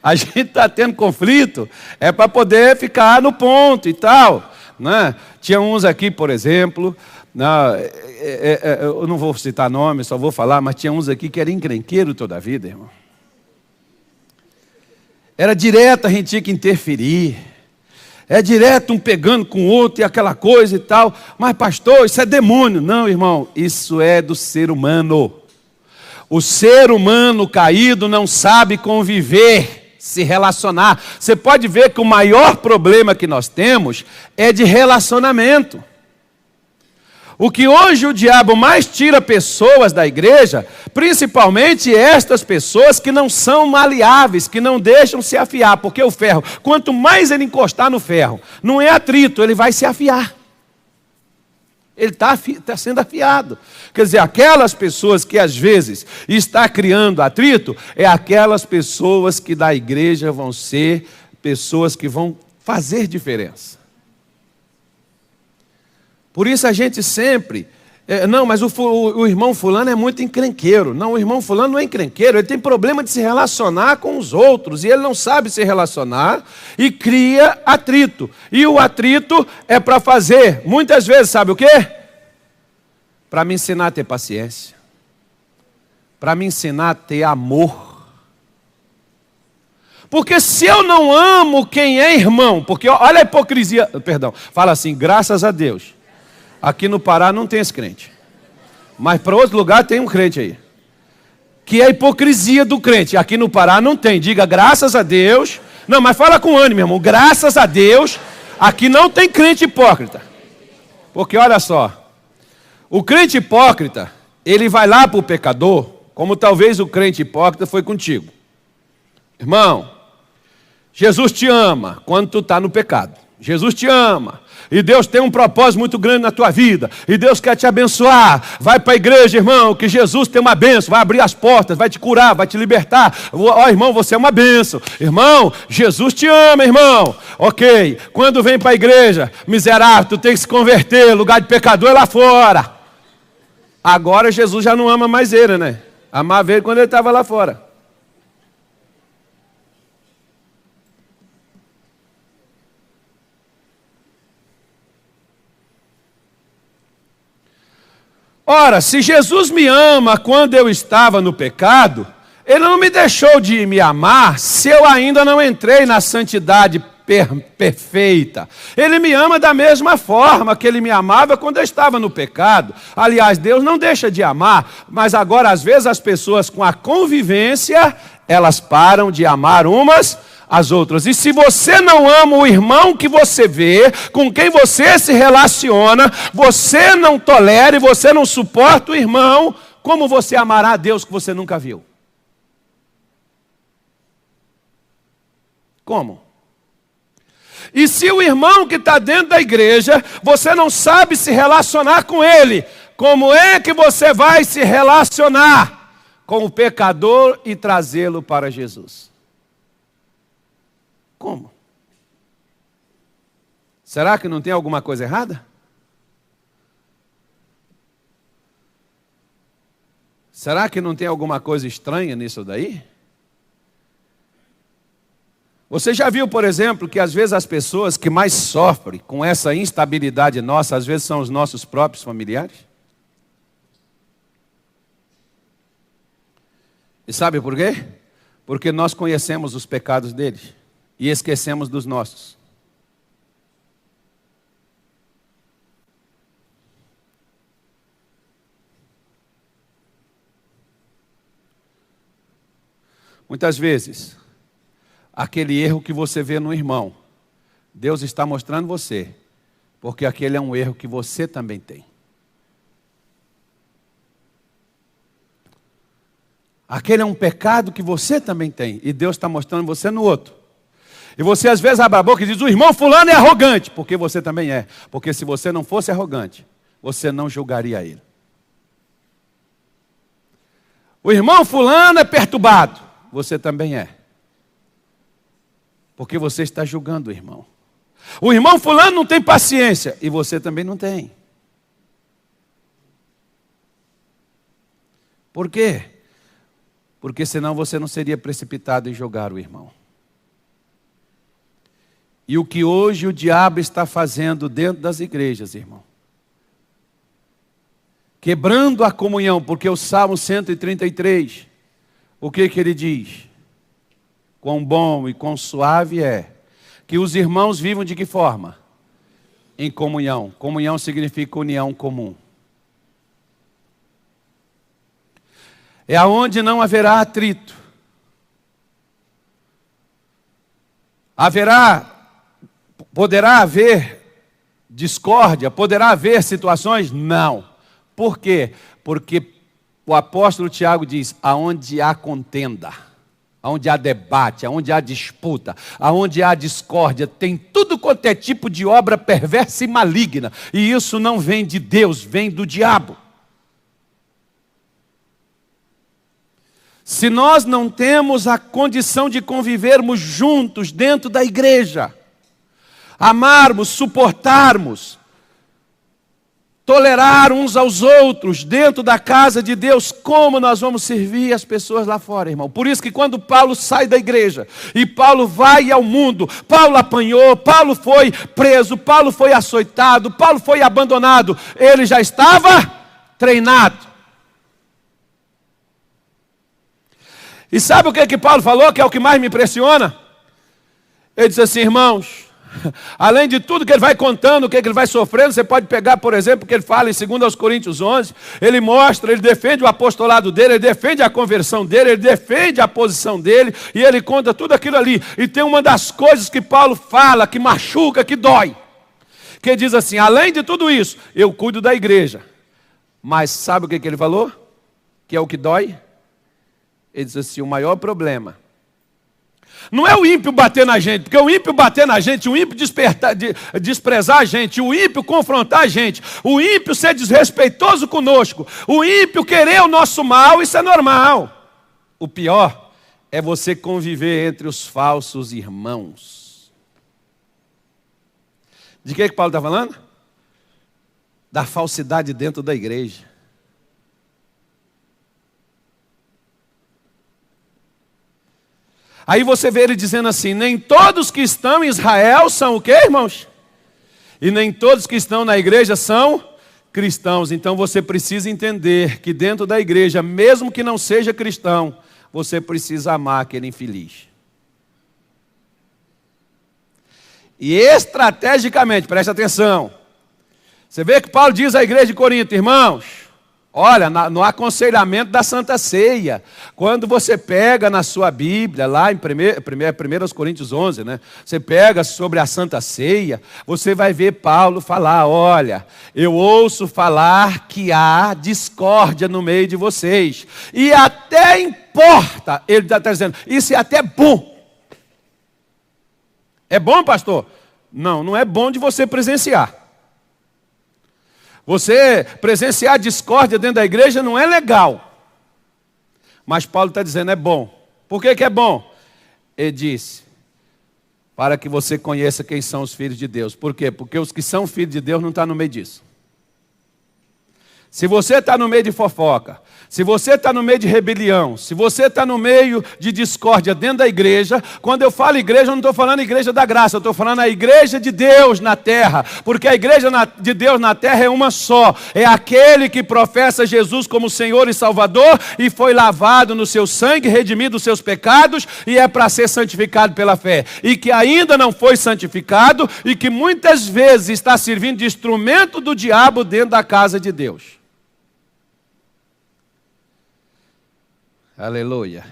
A gente está tendo conflito, é para poder ficar no ponto e tal. Né? Tinha uns aqui, por exemplo, eu não vou citar nomes, só vou falar, mas tinha uns aqui que era encrenqueiro toda a vida, irmão. Era direto, a gente tinha que interferir. É direto um pegando com o outro e aquela coisa e tal. Mas pastor, isso é demônio. Não, irmão, isso é do ser humano. O ser humano caído não sabe conviver, se relacionar. Você pode ver que o maior problema que nós temos é de relacionamento. O que hoje o diabo mais tira pessoas da igreja, principalmente estas pessoas que não são maleáveis, que não deixam se afiar, porque o ferro, quanto mais ele encostar no ferro, não é atrito, ele vai se afiar. Ele está sendo afiado. Quer dizer, aquelas pessoas que às vezes está criando atrito, é aquelas pessoas que da igreja vão ser pessoas que vão fazer diferença. Por isso a gente sempre, não, mas o irmão fulano é muito encrenqueiro. Não, o irmão fulano não é encrenqueiro, ele tem problema de se relacionar com os outros, e ele não sabe se relacionar, e cria atrito. E o atrito é para fazer, muitas vezes, sabe o quê? Para me ensinar a ter paciência, para me ensinar a ter amor. Porque se eu não amo quem é irmão, porque olha a hipocrisia, perdão, fala assim, graças a Deus. Aqui no Pará não tem esse crente. Mas para outro lugar tem um crente aí. Que é a hipocrisia do crente. Aqui no Pará não tem. Diga graças a Deus. Não, mas fala com ânimo, meu irmão. Graças a Deus. Aqui não tem crente hipócrita. Porque olha só. O crente hipócrita, ele vai lá para o pecador, como talvez o crente hipócrita foi contigo. Irmão, Jesus te ama quando tu está no pecado. Jesus te ama. E Deus tem um propósito muito grande na tua vida. E Deus quer te abençoar. Vai para a igreja, irmão, que Jesus tem uma bênção. Vai abrir as portas, vai te curar, vai te libertar. Ó, irmão, você é uma bênção. Irmão, Jesus te ama, irmão. Ok, quando vem para a igreja, miserável, tu tem que se converter. Lugar de pecador é lá fora. Agora Jesus já não ama mais ele, né? Amava ele quando ele estava lá fora. Ora, se Jesus me ama quando eu estava no pecado, Ele não me deixou de me amar se eu ainda não entrei na santidade perfeita. Ele me ama da mesma forma que Ele me amava quando eu estava no pecado. Aliás, Deus não deixa de amar, mas agora às vezes as pessoas com a convivência, elas param de amar umas as outras. E se você não ama o irmão que você vê, com quem você se relaciona, você não tolera e você não suporta o irmão, como você amará a Deus que você nunca viu? Como? E se o irmão que está dentro da igreja, você não sabe se relacionar com ele, como é que você vai se relacionar com o pecador e trazê-lo para Jesus? Como? Será que não tem alguma coisa errada? Será que não tem alguma coisa estranha nisso daí? Você já viu, por exemplo, que às vezes as pessoas que mais sofrem com essa instabilidade nossa, às vezes são os nossos próprios familiares? E sabe por quê? Porque nós conhecemos os pecados deles e esquecemos dos nossos. Muitas vezes, aquele erro que você vê no irmão, Deus está mostrando você, porque aquele é um erro que você também tem. Aquele é um pecado que você também tem, e Deus está mostrando você no outro. E você às vezes abre a boca e diz, o irmão fulano é arrogante, porque você também é. Porque se você não fosse arrogante, você não julgaria ele. O irmão fulano é perturbado, você também é. Porque você está julgando o irmão. O irmão fulano não tem paciência, e você também não tem. Por quê? Porque senão você não seria precipitado em julgar o irmão. E o que hoje o diabo está fazendo dentro das igrejas, irmão? Quebrando a comunhão, porque o Salmo 133, o que ele diz? Quão bom e quão suave é que os irmãos vivam de que forma? Em comunhão. Comunhão significa união comum. É aonde não haverá atrito. Poderá haver discórdia? Poderá haver situações? Não. Por quê? Porque o apóstolo Tiago diz, aonde há contenda, aonde há debate, aonde há disputa, aonde há discórdia, tem tudo quanto é tipo de obra perversa e maligna. E isso não vem de Deus, vem do diabo. Se nós não temos a condição de convivermos juntos dentro da igreja, amarmos, suportarmos, tolerar uns aos outros dentro da casa de Deus, como nós vamos servir as pessoas lá fora, irmão? Por isso que quando Paulo sai da igreja e Paulo vai ao mundo, Paulo apanhou, Paulo foi preso, Paulo foi açoitado, Paulo foi abandonado, ele já estava treinado. E sabe o que Paulo falou, que é o que mais me impressiona? Ele disse assim, irmãos, além de tudo que ele vai contando, o que ele vai sofrendo, você pode pegar, por exemplo, o que ele fala em 2 Coríntios 11, ele mostra, ele defende o apostolado dele, ele defende a conversão dele, ele defende a posição dele, e ele conta tudo aquilo ali. E tem uma das coisas que Paulo fala, que machuca, que dói, que ele diz assim, além de tudo isso, eu cuido da igreja. Mas sabe o que ele falou? Que é o que dói? Ele diz assim, o maior problema não é o ímpio bater na gente, porque o ímpio bater na gente, o ímpio desprezar a gente, o ímpio confrontar a gente, o ímpio ser desrespeitoso conosco, o ímpio querer o nosso mal, isso é normal. O pior é você conviver entre os falsos irmãos. De que Paulo está falando? Da falsidade dentro da igreja. Aí você vê ele dizendo assim, nem todos que estão em Israel são o quê, irmãos? E nem todos que estão na igreja são cristãos. Então você precisa entender que dentro da igreja, mesmo que não seja cristão, você precisa amar aquele infeliz. E estrategicamente, preste atenção, você vê que Paulo diz à igreja de Corinto: irmãos, olha, no aconselhamento da Santa Ceia, quando você pega na sua Bíblia, lá em 1 Coríntios 11, né? Você pega sobre a Santa Ceia, você vai ver Paulo falar: olha, eu ouço falar que há discórdia no meio de vocês, e até importa, ele está dizendo, isso é até bom. É bom, pastor? Não, não é bom de você presenciar. Você presenciar discórdia dentro da igreja não é legal. Mas Paulo está dizendo, é bom. Por que é bom? Ele disse, para que você conheça quem são os filhos de Deus. Por quê? Porque os que são filhos de Deus não estão no meio disso. Se você está no meio de fofoca, se você está no meio de rebelião, se você está no meio de discórdia dentro da igreja, quando eu falo igreja, eu não estou falando igreja da graça, eu estou falando a igreja de Deus na terra, porque a igreja de Deus na terra é uma só, é aquele que professa Jesus como Senhor e Salvador, e foi lavado no seu sangue, redimido os seus pecados, e é para ser santificado pela fé, e que ainda não foi santificado, e que muitas vezes está servindo de instrumento do diabo dentro da casa de Deus. Aleluia.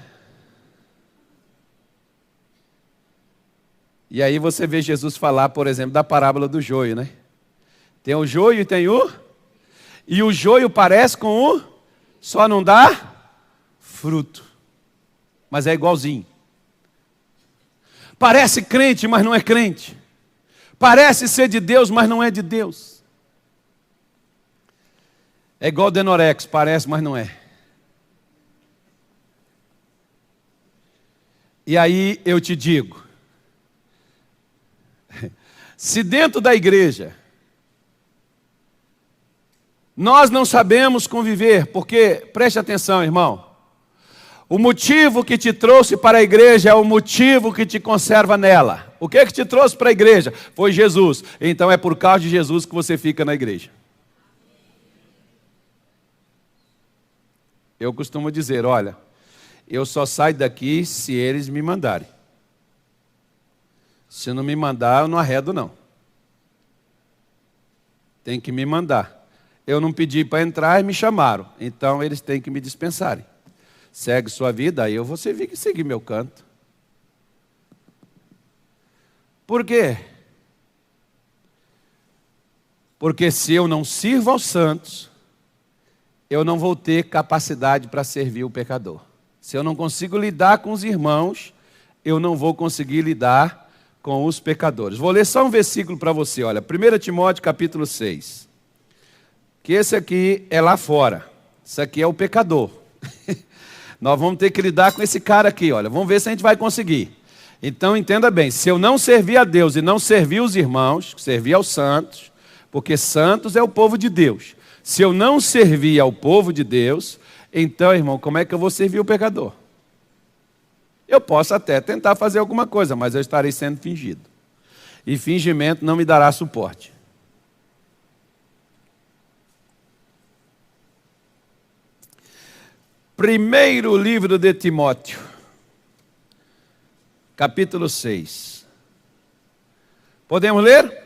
E aí você vê Jesus falar, por exemplo, da parábola do joio, né? Tem o joio e tem o... E o joio parece com o... Só não dá fruto. Mas é igualzinho. Parece crente, mas não é crente. Parece ser de Deus, mas não é de Deus. É igual Denorex, parece, mas não é. E aí eu te digo, se dentro da igreja nós não sabemos conviver, porque, preste atenção, irmão, o motivo que te trouxe para a igreja é o motivo que te conserva nela. O que te trouxe para a igreja? Foi Jesus. Então é por causa de Jesus que você fica na igreja. Eu costumo dizer, olha, eu só saio daqui se eles me mandarem. Se não me mandar, eu não arredo, não. Tem que me mandar. Eu não pedi para entrar e me chamaram. Então, eles têm que me dispensarem. Segue sua vida, aí eu vou seguir meu canto. Por quê? Porque se eu não sirvo aos santos, eu não vou ter capacidade para servir o pecador. Se eu não consigo lidar com os irmãos, eu não vou conseguir lidar com os pecadores. Vou ler só um versículo para você, olha, 1 Timóteo capítulo 6. Que esse aqui é lá fora. Esse aqui é o pecador. Nós vamos ter que lidar com esse cara aqui, olha. Vamos ver se a gente vai conseguir. Então entenda bem, se eu não servir a Deus e não servir os irmãos, servir aos santos, porque santos é o povo de Deus. Se eu não servir ao povo de Deus, então, irmão, como é que eu vou servir o pecador? Eu posso até tentar fazer alguma coisa, mas eu estarei sendo fingido. E fingimento não me dará suporte. Primeiro livro de Timóteo, capítulo 6. Podemos ler?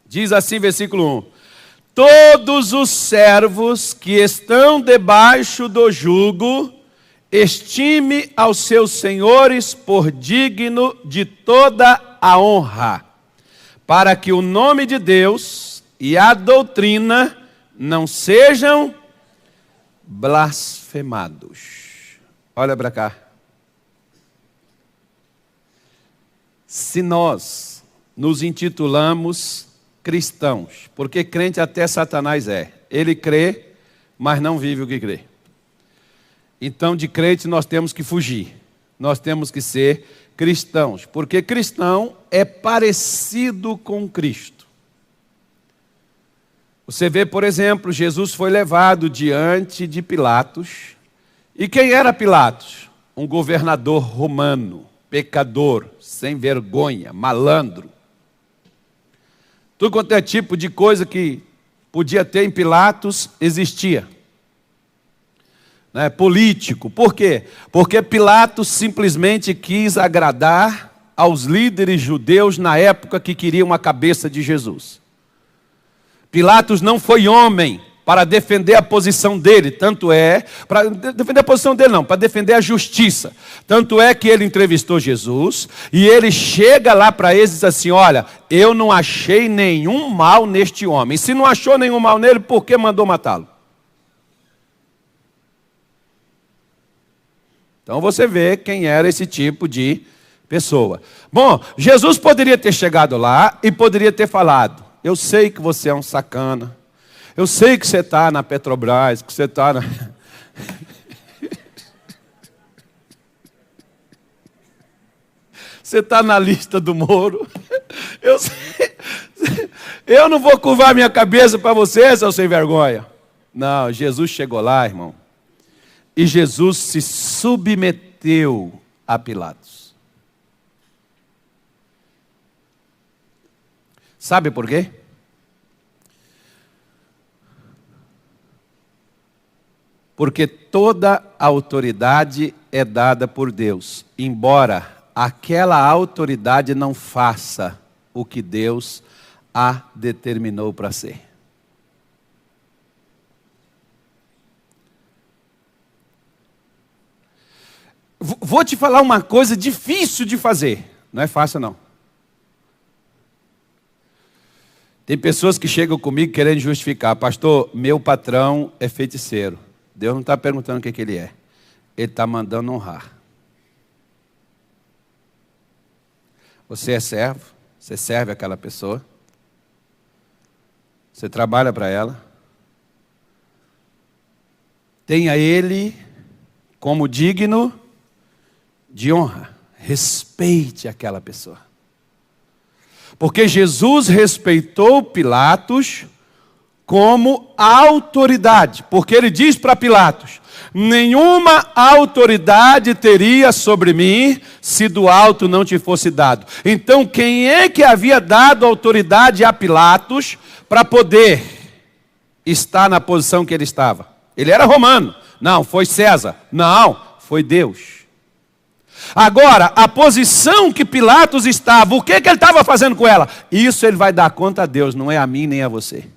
Diz assim, versículo 1. Todos os servos que estão debaixo do jugo, estime aos seus senhores por digno de toda a honra, para que o nome de Deus e a doutrina não sejam blasfemados. Olha para cá. Se nós nos intitulamos cristãos, porque crente até Satanás é. Ele crê, mas não vive o que crê. Então, de crente nós temos que fugir. Nós temos que ser cristãos, porque cristão é parecido com Cristo. Você vê, por exemplo, Jesus foi levado diante de Pilatos. E quem era Pilatos? Um governador romano, pecador, sem vergonha, malandro. Tudo quanto é tipo de coisa que podia ter em Pilatos existia. Né? Político. Por quê? Porque Pilatos simplesmente quis agradar aos líderes judeus na época que queriam a cabeça de Jesus. Pilatos não foi homem para defender a posição dele, tanto é, para defender a posição dele não, para defender a justiça. Tanto é que ele entrevistou Jesus, e ele chega lá para eles e diz assim, olha, eu não achei nenhum mal neste homem. Se não achou nenhum mal nele, por que mandou matá-lo? Então você vê quem era esse tipo de pessoa. Bom, Jesus poderia ter chegado lá e poderia ter falado, eu sei que você é um sacana, eu sei que você está na Petrobras, que você está na... Você está na lista do Moro. Eu sei... Eu não vou curvar minha cabeça para você, seu sem vergonha. Não, Jesus chegou lá, irmão. E Jesus se submeteu a Pilatos. Sabe por quê? Porque toda autoridade é dada por Deus, embora aquela autoridade não faça o que Deus a determinou para ser. Vou te falar uma coisa difícil de fazer, não é fácil não. Tem pessoas que chegam comigo querendo justificar, pastor, meu patrão é feiticeiro. Deus não está perguntando o que ele é. Ele está mandando honrar. Você é servo, você serve aquela pessoa, você trabalha para ela. Tenha ele como digno de honra. Respeite aquela pessoa. Porque Jesus respeitou Pilatos como autoridade, porque ele diz para Pilatos, nenhuma autoridade teria sobre mim se do alto não te fosse dado. Então quem é que havia dado autoridade a Pilatos para poder estar na posição que ele estava? Ele era romano, não, foi César, não, foi Deus. Agora, a posição que Pilatos estava, o que ele estava fazendo com ela? Isso ele vai dar conta a Deus, não é a mim nem a você.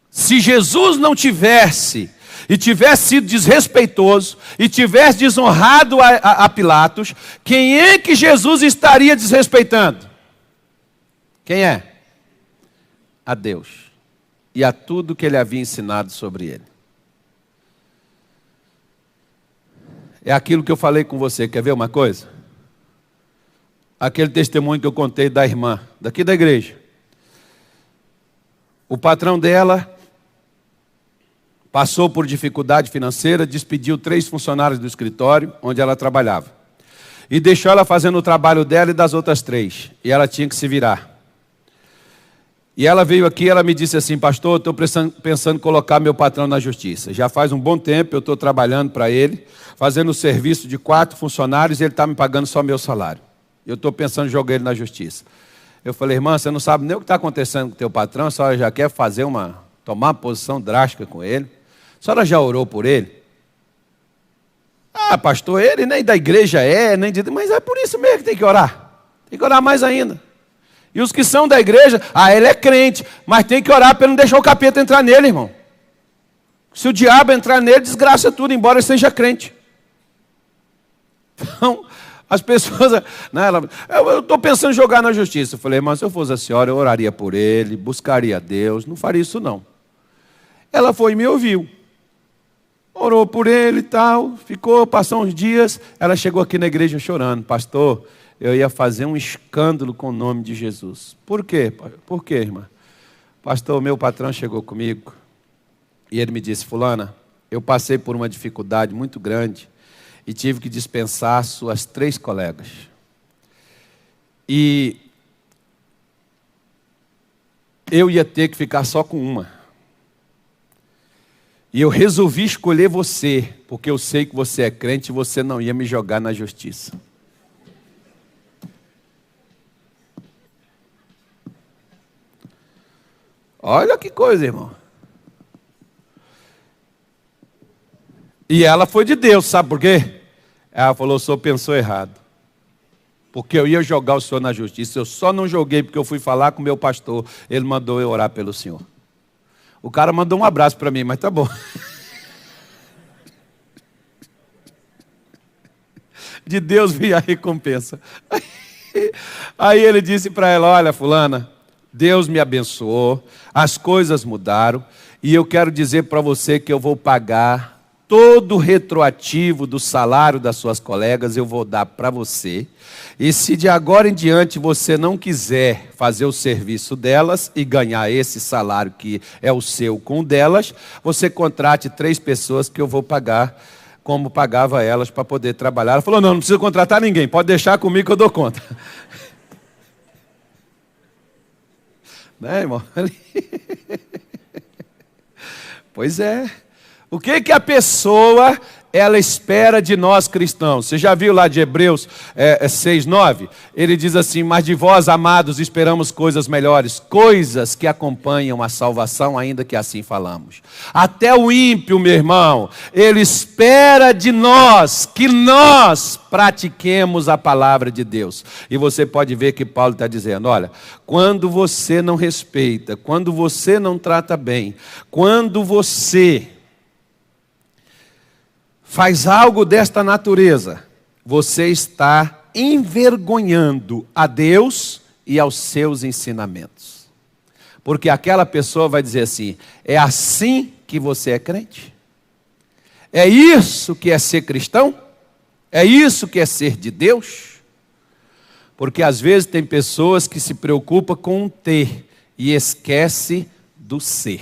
Se Jesus não tivesse, e tivesse sido desrespeitoso, e tivesse desonrado a Pilatos, quem é que Jesus estaria desrespeitando? Quem é? A Deus. E a tudo que ele havia ensinado sobre ele. É aquilo que eu falei com você, quer ver uma coisa? Aquele testemunho que eu contei da irmã, daqui da igreja. O patrão dela passou por dificuldade financeira, despediu 3 funcionários do escritório onde ela trabalhava. E deixou ela fazendo o trabalho dela e das outras 3. E ela tinha que se virar. E ela veio aqui, ela me disse assim, pastor, eu estou pensando em colocar meu patrão na justiça. Já faz um bom tempo, eu estou trabalhando para ele, fazendo o serviço de 4 funcionários e ele está me pagando só meu salário. Eu estou pensando em jogar ele na justiça. Eu falei, irmã, você não sabe nem o que está acontecendo com o teu patrão, a senhora já quer tomar uma posição drástica com ele. A senhora já orou por ele? Ah, pastor, ele nem da igreja mas é por isso mesmo que tem que orar. Tem que orar mais ainda. E os que são da igreja, ele é crente, mas tem que orar para ele não deixar o capeta entrar nele, irmão. Se o diabo entrar nele, desgraça tudo, embora ele seja crente. Então, as pessoas... Né, eu estou pensando em jogar na justiça. Eu falei, mas se eu fosse a senhora, eu oraria por ele, buscaria a Deus, não faria isso não. Ela foi e me ouviu. Orou por ele e tal, passou uns dias, ela chegou aqui na igreja chorando. Pastor, eu ia fazer um escândalo com o nome de Jesus. Por quê? Por quê, irmã? Pastor, meu patrão chegou comigo e ele me disse, fulana, eu passei por uma dificuldade muito grande e tive que dispensar suas 3 colegas. E eu ia ter que ficar só com uma. E eu resolvi escolher você, porque eu sei que você é crente e você não ia me jogar na justiça. Olha que coisa, irmão. E ela foi de Deus, sabe por quê? Ela falou, o senhor pensou errado. Porque eu ia jogar o senhor na justiça. Eu só não joguei porque eu fui falar com o meu pastor. Ele mandou eu orar pelo senhor. O cara mandou um abraço para mim, mas tá bom. De Deus veio a recompensa. Aí ele disse para ela, olha fulana, Deus me abençoou, as coisas mudaram, e eu quero dizer para você que eu vou pagar todo o retroativo do salário das suas colegas, eu vou dar para você. E se de agora em diante você não quiser fazer o serviço delas e ganhar esse salário que é o seu com o delas, você contrate 3 pessoas que eu vou pagar como pagava elas para poder trabalhar. Ela falou, não precisa contratar ninguém, pode deixar comigo que eu dou conta. Né, irmão? Pois é. O que a pessoa, ela espera de nós cristãos? Você já viu lá de Hebreus 6:9? Ele diz assim, mas de vós, amados, esperamos coisas melhores, coisas que acompanham a salvação, ainda que assim falamos. Até o ímpio, meu irmão, ele espera de nós, que nós pratiquemos a palavra de Deus. E você pode ver que Paulo está dizendo, olha, quando você não respeita, quando você não trata bem, quando você faz algo desta natureza, você está envergonhando a Deus e aos seus ensinamentos. Porque aquela pessoa vai dizer assim, é assim que você é crente? É isso que é ser cristão? É isso que é ser de Deus? Porque às vezes tem pessoas que se preocupam com o ter e esquece do ser.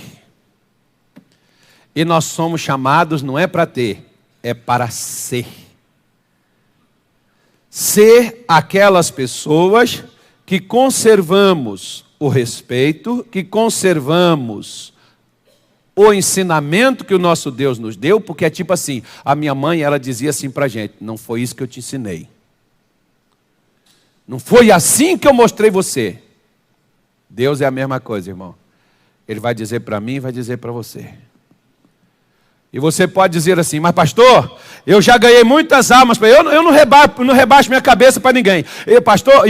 E nós somos chamados não é para ter, é para ser. Ser aquelas pessoas que conservamos o respeito, que conservamos o ensinamento que o nosso Deus nos deu, porque é tipo assim, a minha mãe, ela dizia assim para a gente, não foi isso que eu te ensinei. Não foi assim que eu mostrei você. Deus é a mesma coisa, irmão. Ele vai dizer para mim e vai dizer para você. E você pode dizer assim, mas pastor, eu já ganhei muitas almas, eu não rebaixo minha cabeça para ninguém. Pastor,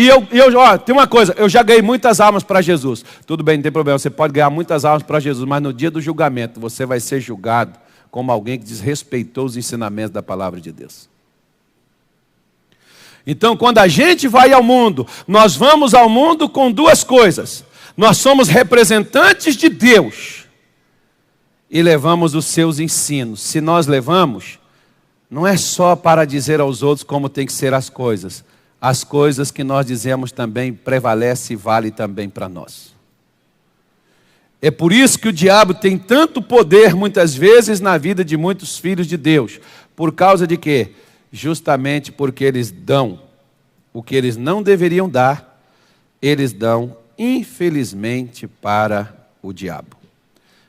tem uma coisa, eu já ganhei muitas almas para Jesus. Tudo bem, não tem problema, você pode ganhar muitas almas para Jesus, mas no dia do julgamento você vai ser julgado como alguém que desrespeitou os ensinamentos da palavra de Deus. Então, quando a gente vai ao mundo, nós vamos ao mundo com 2 coisas. Nós somos representantes de Deus. E levamos os seus ensinos. Se nós levamos, não é só para dizer aos outros como tem que ser as coisas. As coisas que nós dizemos também prevalece e vale também para nós. É por isso que o diabo tem tanto poder muitas vezes na vida de muitos filhos de Deus. Por causa de quê? Justamente porque eles dão o que eles não deveriam dar, eles dão, infelizmente, para o diabo.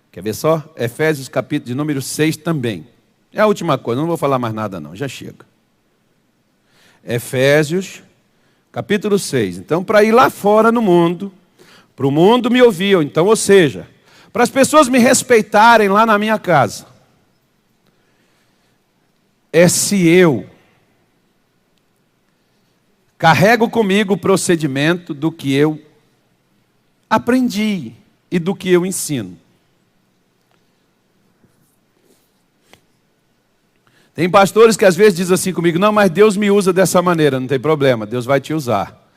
Quer ver só? Efésios capítulo de número 6 também. É a última coisa, não vou falar mais nada não, já chega. Efésios capítulo 6. Então, para ir lá fora no mundo, para o mundo me ouvir, então, ou seja, para as pessoas me respeitarem lá na minha casa, é se eu carrego comigo o procedimento do que eu aprendi e do que eu ensino. Tem pastores que às vezes dizem assim comigo, não, mas Deus me usa dessa maneira, não tem problema, Deus vai te usar.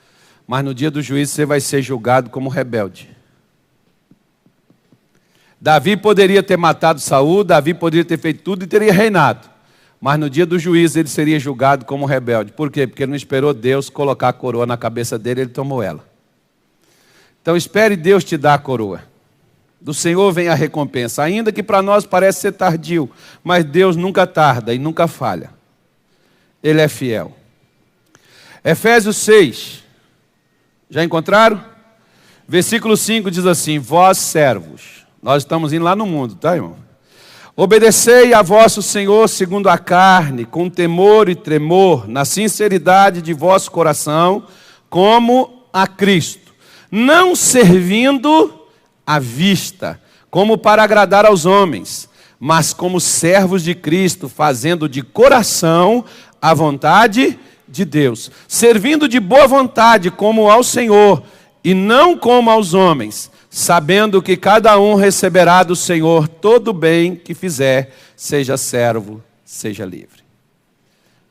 Mas no dia do juízo você vai ser julgado como rebelde. Davi poderia ter matado Saul, Davi poderia ter feito tudo e teria reinado. Mas no dia do juízo ele seria julgado como rebelde. Por quê? Porque ele não esperou Deus colocar a coroa na cabeça dele, ele tomou ela. Então espere Deus te dar a coroa. Do Senhor vem a recompensa, ainda que para nós parece ser tardio, mas Deus nunca tarda e nunca falha. Ele é fiel. Efésios 6, já encontraram? Versículo 5 diz assim, vós servos, nós estamos indo lá no mundo, tá, irmão? Obedecei a vosso Senhor segundo a carne, com temor e tremor, na sinceridade de vosso coração, como a Cristo, não servindo à vista, como para agradar aos homens, mas como servos de Cristo, fazendo de coração a vontade de Deus, servindo de boa vontade como ao Senhor, e não como aos homens, sabendo que cada um receberá do Senhor todo o bem que fizer, seja servo, seja livre.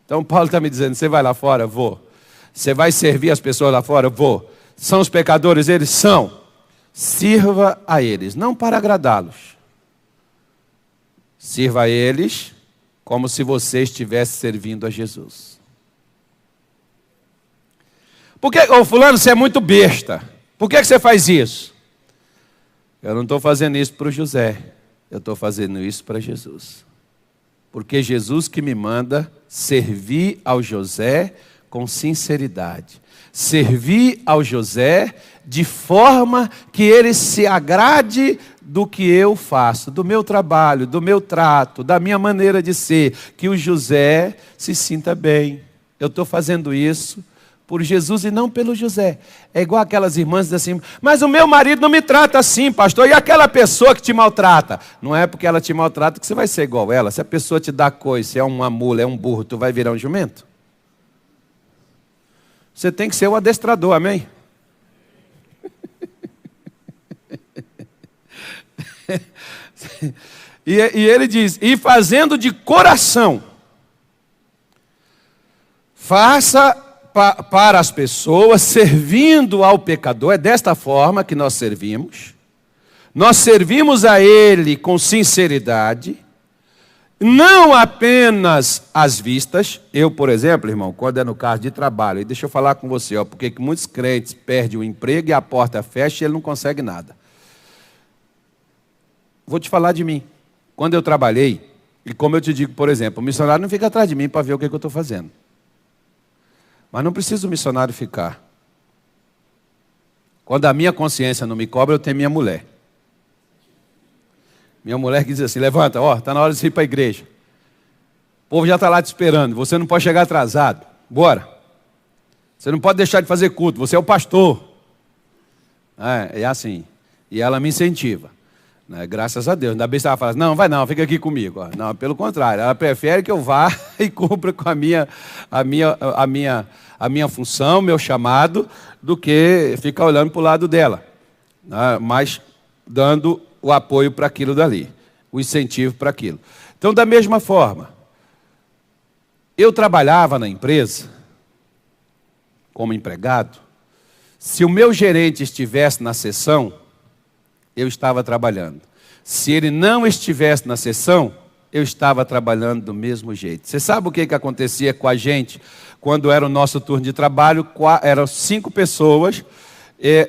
Então Paulo está me dizendo, você vai lá fora? Vou. Você vai servir as pessoas lá fora? Vou. São os pecadores? Eles são. Sirva a eles, não para agradá-los. Sirva a eles como se você estivesse servindo a Jesus. Por que, fulano, você é muito besta. Por que você faz isso? Eu não estou fazendo isso para o José. Eu estou fazendo isso para Jesus. Porque Jesus que me manda servir ao José com sinceridade. Servir ao José de forma que ele se agrade do que eu faço, do meu trabalho, do meu trato, da minha maneira de ser, que o José se sinta bem. Eu estou fazendo isso por Jesus e não pelo José. É igual aquelas irmãs que dizem assim, mas o meu marido não me trata assim, pastor, e aquela pessoa que te maltrata? Não é porque ela te maltrata que você vai ser igual ela. Se a pessoa te dá coisa, se é uma mula, é um burro, tu vai virar um jumento? Você tem que ser o adestrador, amém? E ele diz, e fazendo de coração, faça para as pessoas, servindo ao pecador. É desta forma que nós servimos. Nós servimos a Ele com sinceridade, não apenas às vistas. Eu, por exemplo, irmão, quando é no caso de trabalho, e deixa eu falar com você, porque muitos crentes perdem o emprego e a porta fecha e ele não consegue nada. Vou te falar de mim. Quando eu trabalhei, e como eu te digo, por exemplo, o missionário não fica atrás de mim para ver o que eu estou fazendo. Mas não precisa o missionário ficar. Quando a minha consciência não me cobra, eu tenho minha mulher. Minha mulher que diz assim, levanta, está na hora de você ir para a igreja. O povo já está lá te esperando, você não pode chegar atrasado. Bora. Você não pode deixar de fazer culto, você é o pastor. É assim. E ela me incentiva. Graças a Deus. Ainda bem que ela fala, não, vai não, fica aqui comigo. Não, pelo contrário, ela prefere que eu vá e cumpra com a minha função, meu chamado, do que ficar olhando para o lado dela. Mas dando o apoio para aquilo dali, o incentivo para aquilo. Então, da mesma forma, eu trabalhava na empresa, como empregado, se o meu gerente estivesse na sessão, eu estava trabalhando. Se ele não estivesse na sessão, eu estava trabalhando do mesmo jeito. Você sabe o que acontecia com a gente quando era o nosso turno de trabalho? Eram 5 pessoas,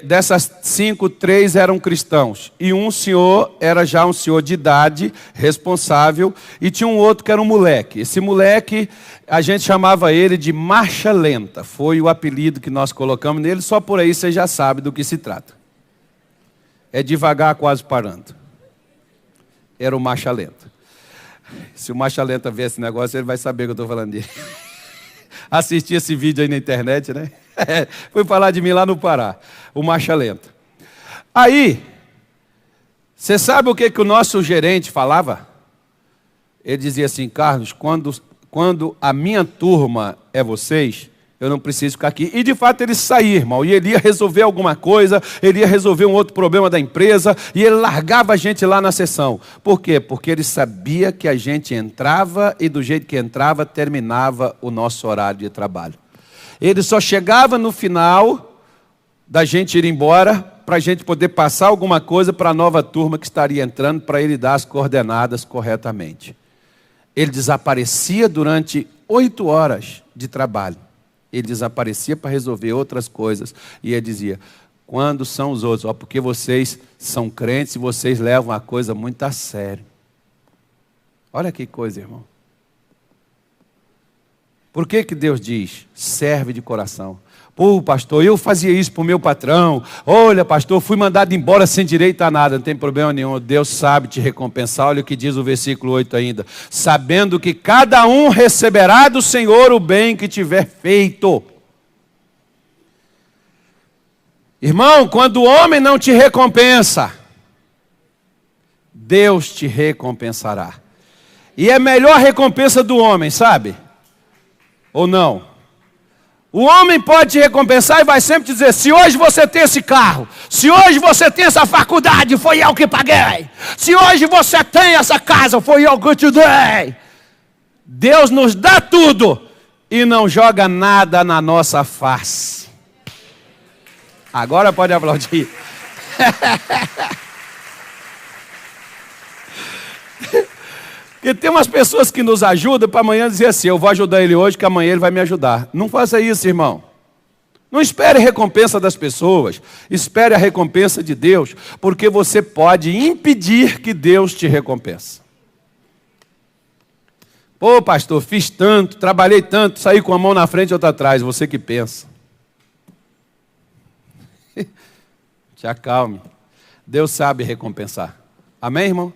dessas 5, 3 eram cristãos. E um senhor era já um senhor de idade, responsável, e tinha um outro que era um moleque. Esse moleque, a gente chamava ele de marcha lenta. Foi o apelido que nós colocamos nele, só por aí você já sabe do que se trata. É devagar, quase parando. Era o marcha lenta. Se o marcha lenta ver esse negócio, ele vai saber que eu estou falando dele. Assisti esse vídeo aí na internet, né? Fui falar de mim lá no Pará. O marcha lenta. Aí, você sabe o que o nosso gerente falava? Ele dizia assim, Carlos, quando a minha turma é vocês, eu não preciso ficar aqui. E de fato ele saía, irmão. E ele ia resolver alguma coisa, ele ia resolver um outro problema da empresa, e ele largava a gente lá na sessão. Por quê? Porque ele sabia que a gente entrava e do jeito que entrava, terminava o nosso horário de trabalho. Ele só chegava no final da gente ir embora, para a gente poder passar alguma coisa para a nova turma que estaria entrando, para ele dar as coordenadas corretamente. Ele desaparecia durante 8 horas de trabalho. Ele desaparecia para resolver outras coisas. E ele dizia, quando são os outros? Porque vocês são crentes e vocês levam a coisa muito a sério. Olha que coisa, irmão. Por que Deus diz, serve de coração? Pô, pastor, eu fazia isso para o meu patrão. Olha, pastor, fui mandado embora sem direito a nada. Não tem problema nenhum. Deus sabe te recompensar. Olha o que diz o versículo 8 ainda. Sabendo que cada um receberá do Senhor o bem que tiver feito. Irmão, quando o homem não te recompensa, Deus te recompensará. E é melhor recompensa do homem, sabe? Ou não? O homem pode te recompensar e vai sempre dizer: se hoje você tem esse carro, se hoje você tem essa faculdade, foi eu que paguei. Se hoje você tem essa casa, foi eu que te dei. Deus nos dá tudo e não joga nada na nossa face. Agora pode aplaudir. Porque tem umas pessoas que nos ajudam para amanhã dizer assim: eu vou ajudar ele hoje, que amanhã ele vai me ajudar. Não faça isso, irmão. Não espere a recompensa das pessoas, espere a recompensa de Deus, porque você pode impedir que Deus te recompense. Pô, pastor, fiz tanto, trabalhei tanto, saí com a mão na frente e outra atrás. Você que pensa. Te acalme. Deus sabe recompensar. Amém, irmão?